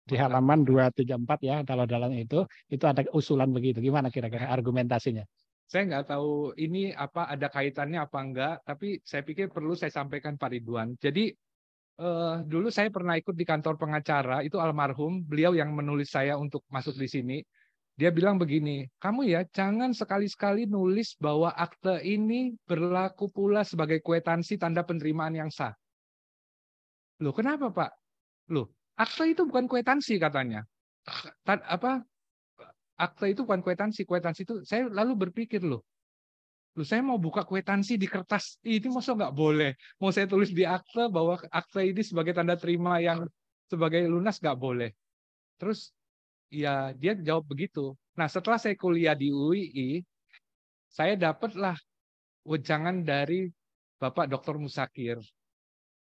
Di halaman 234 ya, kalau dalam itu ada usulan begitu. Gimana kira-kira argumentasinya? Saya nggak tahu ini ada kaitannya apa enggak, tapi saya pikir perlu saya sampaikan Pak Ridwan. Jadi dulu saya pernah ikut di kantor pengacara, itu almarhum, beliau yang menulis saya untuk masuk di sini. Dia bilang begini, kamu ya jangan sekali-sekali nulis bahwa akte ini berlaku pula sebagai kwitansi tanda penerimaan yang sah. Loh kenapa Pak? Loh akte itu bukan kwitansi katanya. Akte itu bukan kwitansi itu saya lalu berpikir saya mau buka kwitansi di kertas ini masa nggak boleh, mau saya tulis di akte bahwa akte ini sebagai tanda terima yang sebagai lunas nggak boleh. Terus ya dia jawab begitu. Nah setelah saya kuliah di UII saya dapatlah wejangan dari Bapak Dr. Musakir.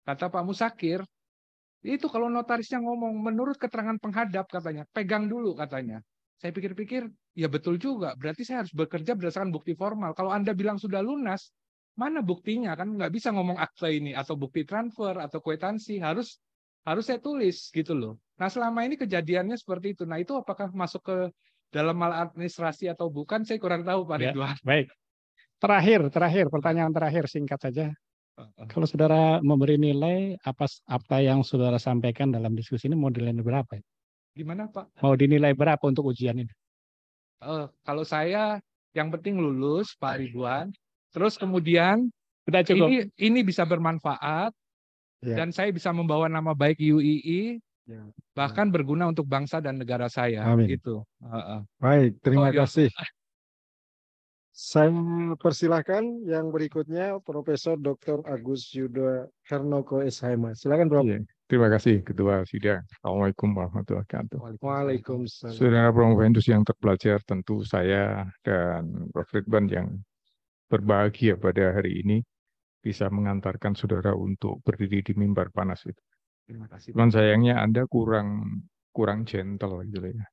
Kata Pak Musakir, itu kalau notarisnya ngomong menurut keterangan penghadap katanya, pegang dulu katanya. Saya pikir-pikir, ya betul juga. Berarti saya harus bekerja berdasarkan bukti formal. Kalau Anda bilang sudah lunas, mana buktinya? Kan nggak bisa ngomong akte ini atau bukti transfer atau kwitansi. Harus saya tulis gitu loh. Nah selama ini kejadiannya seperti itu. Nah itu apakah masuk ke dalam maladministrasi atau bukan? Saya kurang tahu Pak Ridwan. Ya, baik. Terakhir, pertanyaan terakhir singkat saja. Kalau saudara memberi nilai apa yang saudara sampaikan dalam diskusi ini mau dinilai berapa? Gimana Pak? Mau dinilai berapa untuk ujian ini? Kalau saya yang penting lulus Pak Ridwan. Terus kemudian sudah cukup. Ini bisa bermanfaat dan saya bisa membawa nama baik UII bahkan berguna untuk bangsa dan negara saya. Amin. Gitu. Baik, terima kasih. Saya persilahkan yang berikutnya Profesor Dr. Agus Yudo Hernoko SHM. Silakan Prof. Terima kasih Ketua Sidang. Assalamualaikum warahmatullahi wabarakatuh. Waalaikumsalam. Saudara promovendus yang terpelajar, tentu saya dan Prof. Ridwan yang berbahagia pada hari ini bisa mengantarkan saudara untuk berdiri di mimbar panas itu. Terima kasih. Cuman sayangnya Anda kurang gentle gitu ya.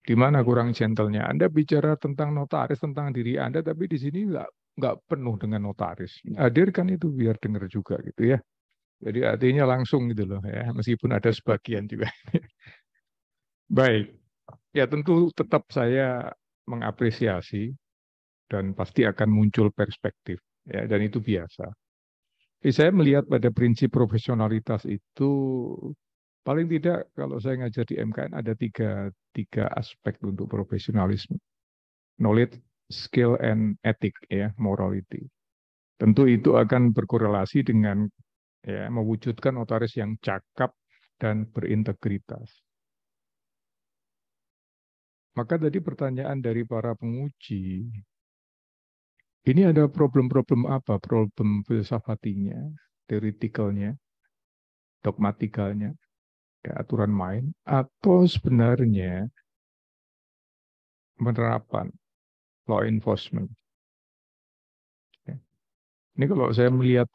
Di mana kurang gentlenya? Anda bicara tentang notaris, tentang diri Anda, tapi di sini nggak penuh dengan notaris. Hadirkan itu biar dengar juga gitu ya. Jadi artinya langsung gitu loh ya, meskipun ada sebagian juga. Baik, ya tentu tetap saya mengapresiasi dan pasti akan muncul perspektif ya, dan itu biasa. Jadi saya melihat pada prinsip profesionalitas itu Paling tidak kalau saya ngajar di MKN ada tiga aspek untuk profesionalisme. Knowledge, skill, and ethic, ya, morality. Tentu itu akan berkorelasi dengan ya, mewujudkan notaris yang cakap dan berintegritas. Maka tadi pertanyaan dari para penguji, ini ada problem-problem apa? Problem filsafatinya, teoretikalnya, dogmatikalnya, ya, aturan main, atau sebenarnya penerapan law enforcement. Ini kalau saya melihat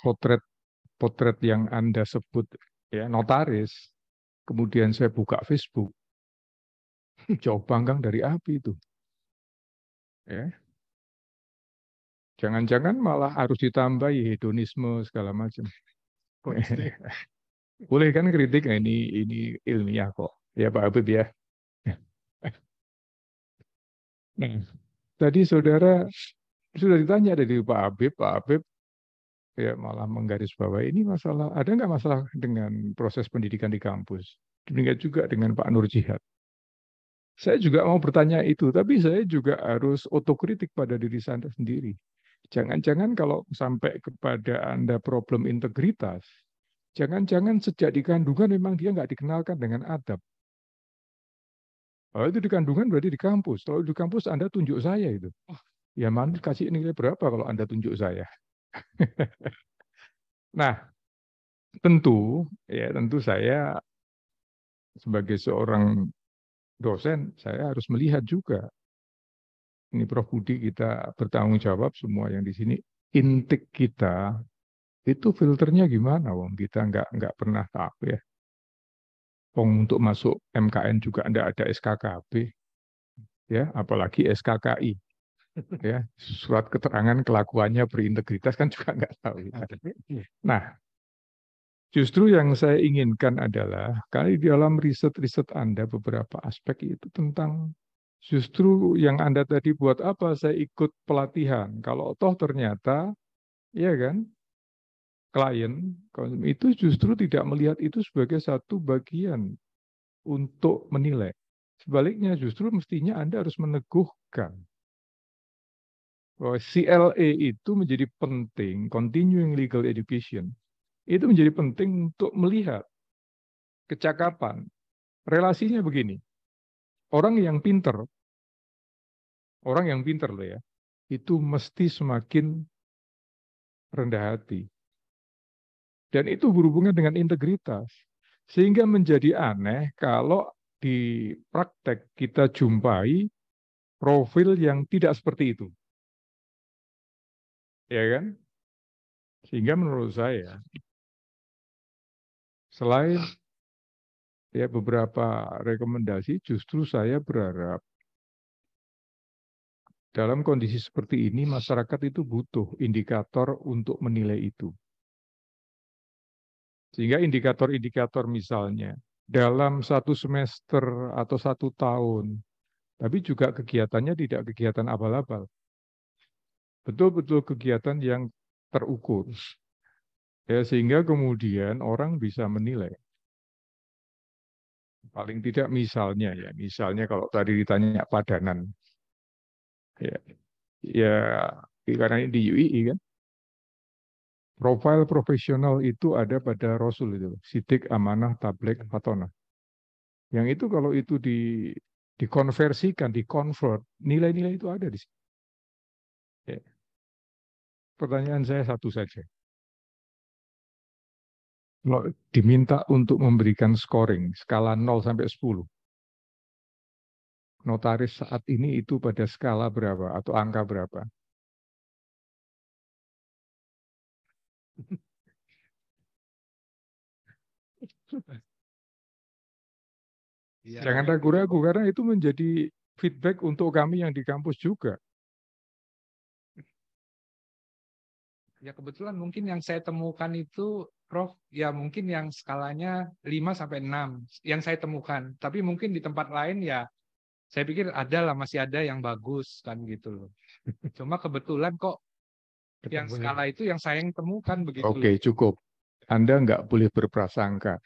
potret yang Anda sebut ya notaris, kemudian saya buka Facebook, jauh panggang dari api itu. Ya. Jangan-jangan malah harus ditambahi hedonisme segala macam. Boleh kan kritik, ini ilmiah kok. Ya Pak Habib ya. Nah, tadi saudara sudah ditanya dari Pak Habib ya malah menggarisbawahi ini masalah, ada nggak masalah dengan proses pendidikan di kampus? Demikian juga dengan Pak Nur Jihad. Saya juga mau bertanya itu, tapi saya juga harus otokritik pada diri saya sendiri. Jangan-jangan kalau sampai kepada Anda problem integritas, jangan-jangan sejak di kandungan memang dia nggak dikenalkan dengan adab. Oh, itu di kandungan berarti di kampus. Kalau di kampus Anda tunjuk saya itu. Ya mana kasih nilai berapa kalau Anda tunjuk saya? Nah, tentu saya sebagai seorang dosen, saya harus melihat juga. Ini Prof. Budi, kita bertanggung jawab semua yang di sini. Intake kita itu filternya gimana, Wong? Kita nggak pernah tahu ya. Wong untuk masuk MKN juga nggak ada SKKB, ya, apalagi SKKI. Ya, surat keterangan kelakuannya berintegritas kan juga nggak tahu. Nah, justru yang saya inginkan adalah kali di dalam riset-riset Anda beberapa aspek itu tentang justru yang Anda tadi buat apa saya ikut pelatihan. Kalau toh ternyata, ya kan, klien itu justru tidak melihat itu sebagai satu bagian untuk menilai. Sebaliknya justru mestinya Anda harus meneguhkan bahwa CLA itu menjadi penting, continuing legal education, itu menjadi penting untuk melihat kecakapan. Relasinya begini, orang yang pinter loh ya, itu mesti semakin rendah hati. Dan itu berhubungan dengan integritas. Sehingga menjadi aneh kalau di praktek kita jumpai profil yang tidak seperti itu. Ya kan? Sehingga menurut saya, selain ya beberapa rekomendasi, justru saya berharap dalam kondisi seperti ini masyarakat itu butuh indikator untuk menilai itu. Sehingga indikator-indikator misalnya dalam satu semester atau satu tahun, tapi juga kegiatannya tidak kegiatan abal-abal. Betul-betul kegiatan yang terukur. Ya, sehingga kemudian orang bisa menilai. Paling tidak misalnya kalau tadi ditanya padanan. Ya karena ini di UII kan. Profil profesional itu ada pada Rasul itu, sidik, amanah, tabligh, fatonah. Yang itu kalau itu dikonversikan, dikonvert, nilai-nilai itu ada di sini. Ya. Pertanyaan saya satu saja. Kalau diminta untuk memberikan scoring skala 0 sampai 10, notaris saat ini itu pada skala berapa atau angka berapa? Jangan ragu-ragu karena itu menjadi feedback untuk kami yang di kampus juga. Ya kebetulan mungkin yang saya temukan itu, Prof, ya mungkin yang skalanya 5 sampai 6 yang saya temukan. Tapi mungkin di tempat lain ya saya pikir masih ada yang bagus kan gitu loh. Cuma kebetulan kok yang skala itu yang saya temukan begitu. Oke, cukup. Anda nggak boleh berprasangka,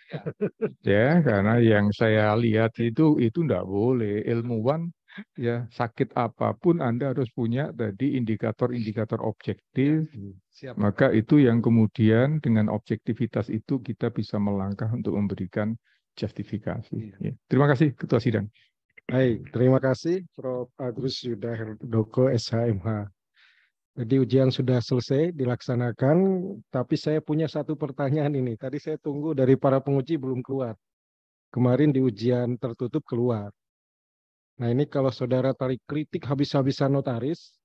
ya, karena yang saya lihat itu nggak boleh. Ilmuwan, ya, sakit apapun Anda harus punya tadi indikator-indikator objektif. Siap. Maka itu yang kemudian dengan objektivitas itu kita bisa melangkah untuk memberikan justifikasi. Ya. Terima kasih Ketua Sidang. Baik, terima kasih Prof. Agus Yudha Herdoko, SHMH. Jadi ujian sudah selesai dilaksanakan, tapi saya punya satu pertanyaan ini. Tadi saya tunggu dari para penguji belum keluar. Kemarin di ujian tertutup keluar. Nah ini kalau saudara tarik kritik habis-habisan notaris,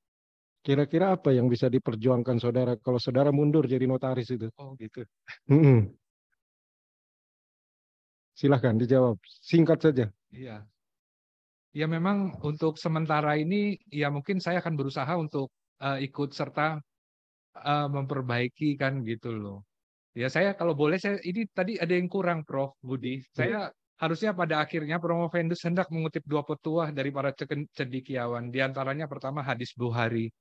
kira-kira apa yang bisa diperjuangkan saudara kalau saudara mundur jadi notaris itu? Oh gitu. Silahkan dijawab, singkat saja. Iya. Ya memang untuk sementara ini ya mungkin saya akan berusaha untuk ikut serta memperbaiki kan gitu loh. Ya saya kalau boleh saya ini tadi ada yang kurang Prof Budi. Saya harusnya pada akhirnya Promovendus hendak mengutip dua petuah dari para cendekiawan. Di antaranya pertama hadis Bukhari.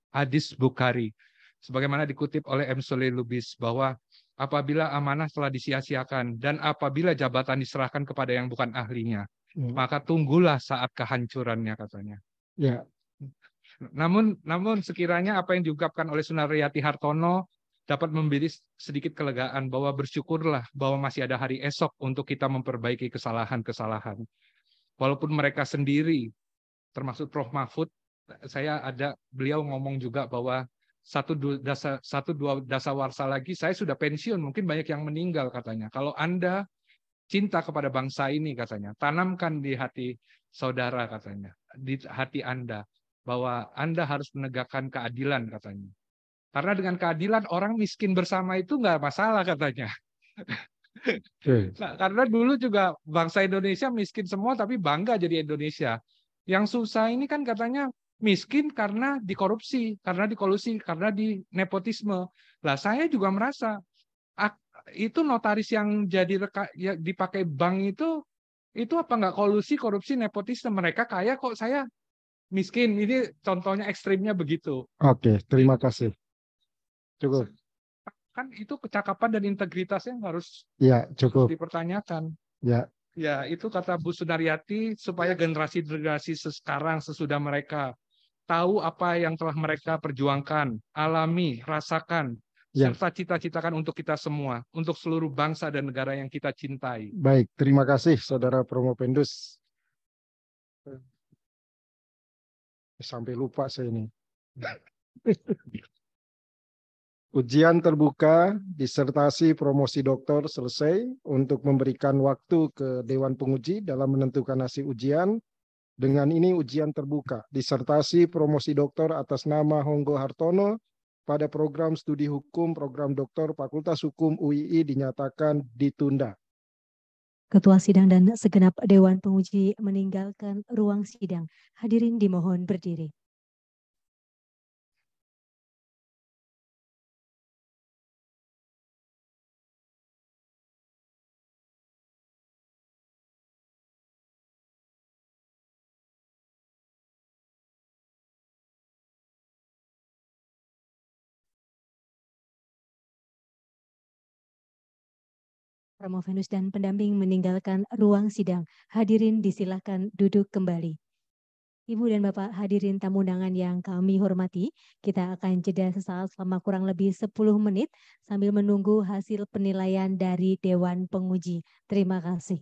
Sebagaimana dikutip oleh M. Soleh Lubis bahwa apabila amanah telah disia-siakan dan apabila jabatan diserahkan kepada yang bukan ahlinya, maka tunggulah saat kehancurannya katanya. Ya. Namun sekiranya apa yang diungkapkan oleh Sunaryati Hartono dapat memberi sedikit kelegaan bahwa bersyukurlah bahwa masih ada hari esok untuk kita memperbaiki kesalahan-kesalahan. Walaupun mereka sendiri, termasuk Prof. Mahfud, beliau ngomong juga bahwa satu dua dasawarsa lagi saya sudah pensiun, mungkin banyak yang meninggal katanya. Kalau Anda cinta kepada bangsa ini katanya, tanamkan di hati saudara katanya, di hati Anda, bahwa Anda harus menegakkan keadilan katanya. Karena dengan keadilan orang miskin bersama itu nggak masalah katanya. Nah, karena dulu juga bangsa Indonesia miskin semua tapi bangga jadi Indonesia. Yang susah ini kan katanya miskin karena dikorupsi, karena dikolusi, karena di nepotisme. Lah saya juga merasa itu notaris yang dipakai bank itu apa nggak kolusi, korupsi, nepotisme? Mereka kaya kok saya miskin. Ini contohnya ekstrimnya begitu. Oke, terima kasih. Cukup. Kan itu kecakapan dan integritasnya harus dipertanyakan. Ya. Ya, itu kata Bu Sunaryati supaya generasi-generasi sekarang sesudah mereka tahu apa yang telah mereka perjuangkan, alami, rasakan, serta cita-citakan untuk kita semua, untuk seluruh bangsa dan negara yang kita cintai. Baik, terima kasih Saudara Promovendus. Sampai lupa saya ini. Ujian terbuka disertasi promosi doktor selesai. Untuk memberikan waktu ke Dewan Penguji dalam menentukan hasil ujian. Dengan ini ujian terbuka disertasi promosi doktor atas nama Honggo Hartono pada program studi hukum program doktor Fakultas Hukum UII dinyatakan ditunda. Ketua Sidang dan segenap Dewan Penguji meninggalkan ruang sidang. Hadirin dimohon berdiri. Promovendus dan pendamping meninggalkan ruang sidang. Hadirin disilahkan duduk kembali. Ibu dan Bapak hadirin tamu undangan yang kami hormati, kita akan jeda sesaat selama kurang lebih 10 menit sambil menunggu hasil penilaian dari Dewan Penguji. Terima kasih.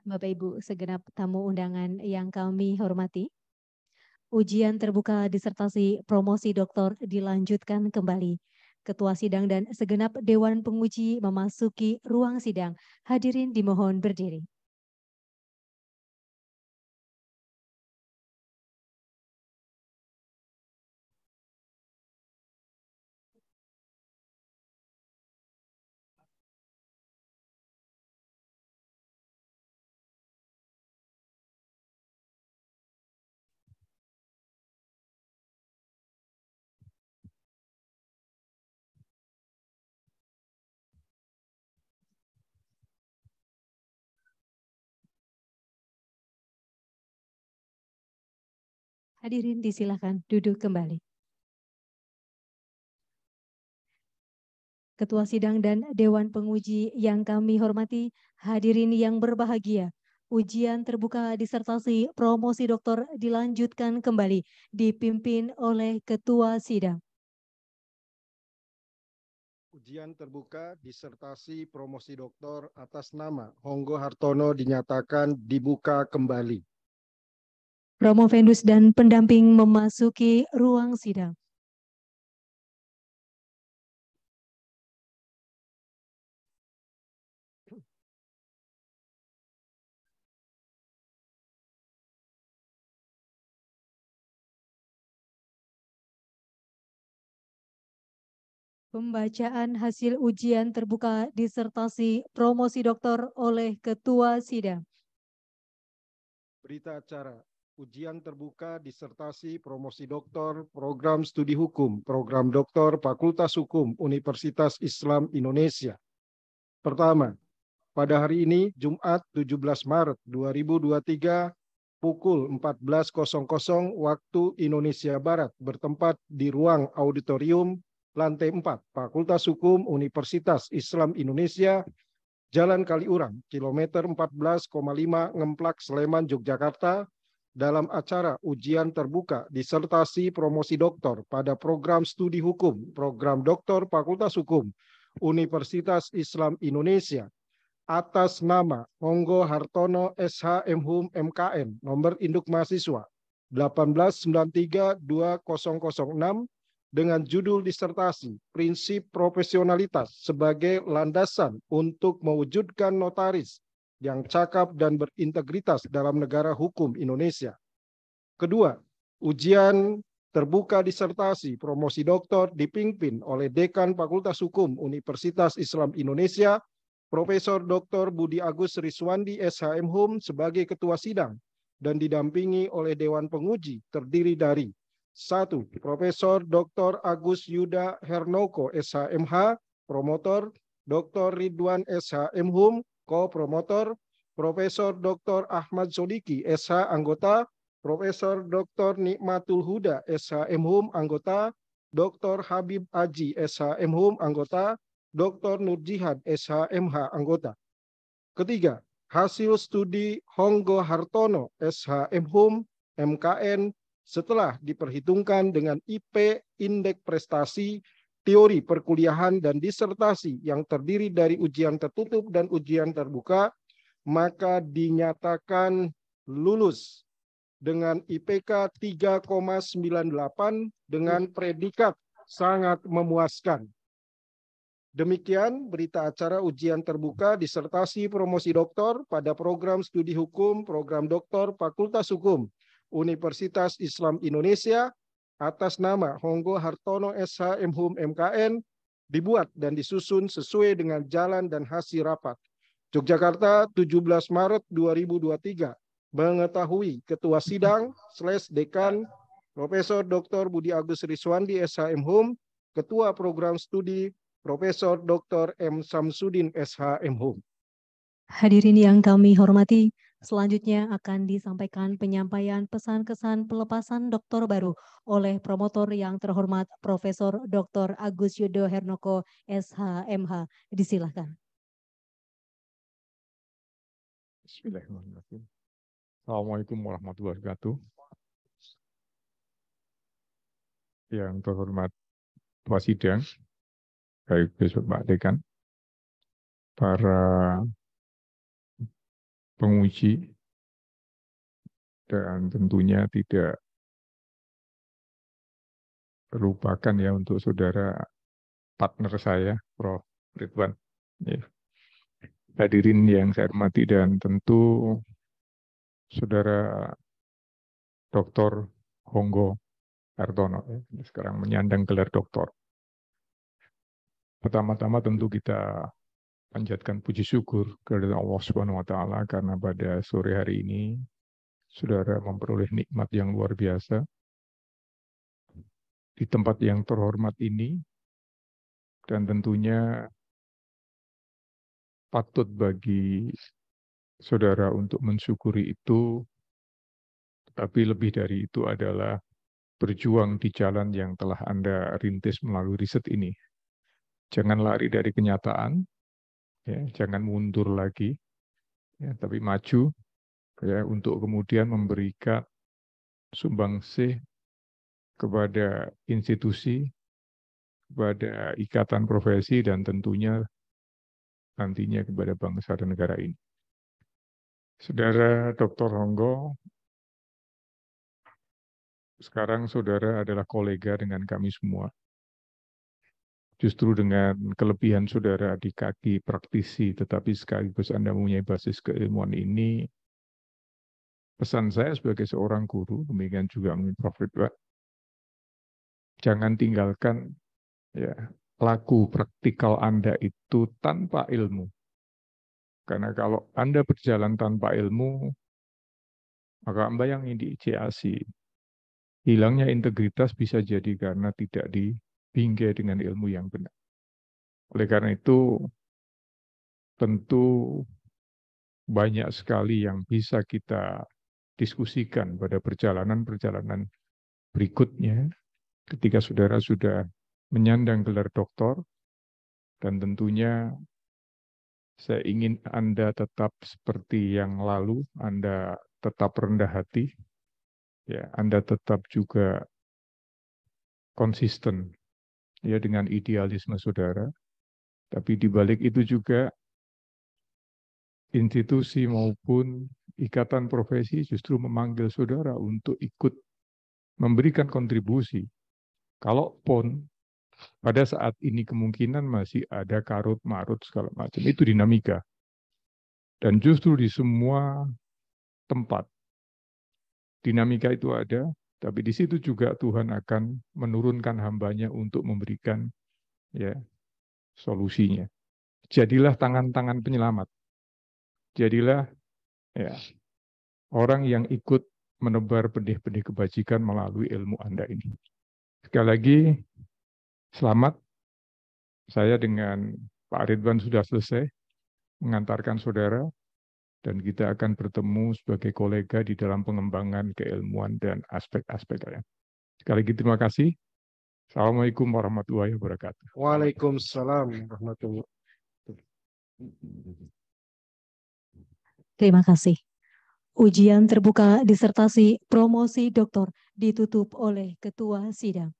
Bapak Ibu segenap tamu undangan yang kami hormati, ujian terbuka disertasi promosi doktor dilanjutkan kembali. Ketua sidang dan segenap Dewan Penguji memasuki ruang sidang. Hadirin dimohon berdiri. Hadirin disilakan duduk kembali. Ketua Sidang dan Dewan Penguji yang kami hormati, hadirin yang berbahagia, ujian terbuka disertasi promosi doktor dilanjutkan kembali, dipimpin oleh Ketua Sidang. Ujian terbuka disertasi promosi doktor atas nama Honggo Hartono dinyatakan dibuka kembali. Promovendus dan pendamping memasuki ruang sidang. Pembacaan hasil ujian terbuka disertasi promosi doktor oleh Ketua Sidang. Berita acara ujian terbuka disertasi promosi doktor program studi hukum program doktor Fakultas Hukum Universitas Islam Indonesia. Pertama, pada hari ini Jumat 17 Maret 2023 pukul 14.00 waktu Indonesia Barat bertempat di ruang auditorium lantai 4 Fakultas Hukum Universitas Islam Indonesia, Jalan Kaliurang, kilometer 14,5 Ngemplak, Sleman, Yogyakarta, dalam acara ujian terbuka disertasi promosi doktor pada program studi hukum, program doktor Fakultas Hukum Universitas Islam Indonesia, atas nama Honggo Hartono SH.M.Hum MKN, nomor induk mahasiswa 189320006, dengan judul disertasi Prinsip Profesionalitas sebagai Landasan untuk Mewujudkan Notaris yang Cakap dan Berintegritas dalam Negara Hukum Indonesia. Kedua, ujian terbuka disertasi promosi doktor dipimpin oleh Dekan Fakultas Hukum Universitas Islam Indonesia, Profesor Dr. Budi Agus Riswandi SH.M.Hum sebagai Ketua Sidang dan didampingi oleh Dewan Penguji terdiri dari 1. Profesor Dr. Agus Yuda Hernoko SH.M.H, promotor, Dr. Ridwan SH.M.Hum, ko-promotor, Profesor Dr. Ahmad Sodiki SH, anggota, Profesor Dr. Nikmatul Huda SH.M.Hum, anggota, Dr. Habib Aji SH.M.Hum, anggota, Dr. Nurjihad SH.M.H, anggota. Ketiga, hasil studi Honggo Hartono SH.M.Hum MKN setelah diperhitungkan dengan IP Indeks Prestasi Teori Perkuliahan dan Disertasi yang terdiri dari ujian tertutup dan ujian terbuka, maka dinyatakan lulus dengan IPK 3,98 dengan predikat sangat memuaskan. Demikian berita acara ujian terbuka disertasi promosi doktor pada program studi hukum, program doktor Fakultas Hukum Universitas Islam Indonesia atas nama Honggo Hartono SH.M.Hum MKN dibuat dan disusun sesuai dengan jalan dan hasil rapat. Yogyakarta, 17 Maret 2023. Mengetahui Ketua Sidang / Dekan Profesor Dr. Budi Agus Riswandi SH.M.Hum, Ketua Program Studi Profesor Dr. M. Samsudin SH.M.Hum. Hadirin yang kami hormati, selanjutnya akan disampaikan penyampaian pesan-kesan pelepasan doktor baru oleh promotor yang terhormat Profesor Dr. Agus Yudo Hernoko SH.M.H. Disilakan. Bismillahirrahmanirrahim. Assalamualaikum warahmatullahi wabarakatuh. Yang terhormat Ketua Sidang, baik Bapak Dekan, para penguji, dan tentunya tidak terlupakan ya untuk saudara partner saya, Prof. Ridwan. Ya. Hadirin yang saya hormati dan tentu saudara Dr. Honggo Hartono, ya, sekarang menyandang gelar doktor. Pertama-tama tentu kita panjatkan puji syukur kepada Allah Subhanahu wa taala karena pada sore hari ini saudara memperoleh nikmat yang luar biasa di tempat yang terhormat ini, dan tentunya patut bagi saudara untuk mensyukuri itu, tapi lebih dari itu adalah berjuang di jalan yang telah Anda rintis melalui riset ini. Jangan lari dari kenyataan, ya, jangan mundur lagi, ya, tapi maju, ya, untuk kemudian memberikan sumbangsih kepada institusi, kepada ikatan profesi, dan tentunya nantinya kepada bangsa dan negara ini. Saudara Dr. Honggo, sekarang saudara adalah kolega dengan kami semua. Justru dengan kelebihan saudara di kaki praktisi, tetapi sekaligus Anda mempunyai basis keilmuan ini, pesan saya sebagai seorang guru, demikian juga Prof. Ridwan, jangan tinggalkan ya laku praktikal Anda itu tanpa ilmu. Karena kalau Anda berjalan tanpa ilmu, maka Anda yang diinisiasi. Hilangnya integritas bisa jadi karena tidak dibingkai dengan ilmu yang benar. Oleh karena itu, tentu banyak sekali yang bisa kita diskusikan pada perjalanan-perjalanan berikutnya ketika saudara sudah menyandang gelar doktor, dan tentunya saya ingin Anda tetap seperti yang lalu, Anda tetap rendah hati, ya, Anda tetap juga konsisten ya dengan idealisme saudara, tapi di balik itu juga institusi maupun ikatan profesi justru memanggil saudara untuk ikut memberikan kontribusi. Kalaupun pada saat ini kemungkinan masih ada karut-marut segala macam, itu dinamika. Dan justru di semua tempat dinamika itu ada, tapi di situ juga Tuhan akan menurunkan hambanya untuk memberikan ya solusinya. Jadilah tangan-tangan penyelamat. Jadilah ya orang yang ikut menebar benih-benih kebajikan melalui ilmu Anda ini. Sekali lagi, selamat. Saya dengan Pak Ridwan sudah selesai mengantarkan saudara, dan kita akan bertemu sebagai kolega di dalam pengembangan keilmuan dan aspek-aspek lain. Sekali lagi terima kasih. Assalamualaikum warahmatullahi wabarakatuh. Waalaikumsalam warahmatullahi wabarakatuh. Terima kasih. Ujian terbuka disertasi promosi doktor ditutup oleh Ketua Sidang.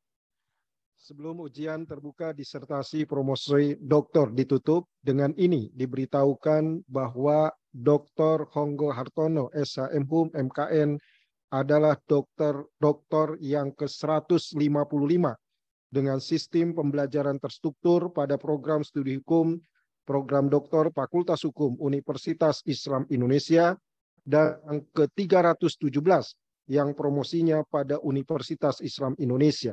Sebelum ujian terbuka disertasi promosi doktor ditutup, dengan ini diberitahukan bahwa Dr. Honggo Hartono, SHM MKN, adalah doktor yang ke-155 dengan sistem pembelajaran terstruktur pada program studi hukum, program doktor Fakultas Hukum Universitas Islam Indonesia, dan ke-317 yang promosinya pada Universitas Islam Indonesia.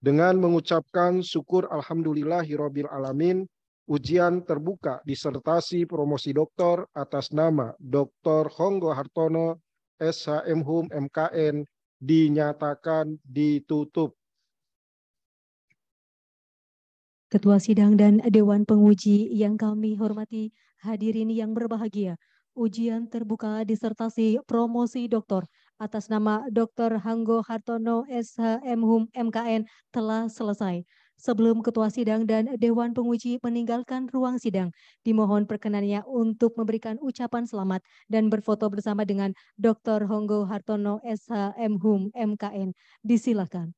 Dengan mengucapkan syukur alhamdulillahirabbil alamin, ujian terbuka disertasi promosi doktor atas nama Dr. Honggo Hartono, SHM MKN dinyatakan ditutup. Ketua Sidang dan Dewan Penguji yang kami hormati, hadirin yang berbahagia, ujian terbuka disertasi promosi doktor atas nama Dr. Honggo Hartono, SHM MKN telah selesai. Sebelum Ketua Sidang dan Dewan Penguji meninggalkan ruang sidang, dimohon perkenannya untuk memberikan ucapan selamat dan berfoto bersama dengan Dr. Honggo Hartono, SHM MKN. Disilakan.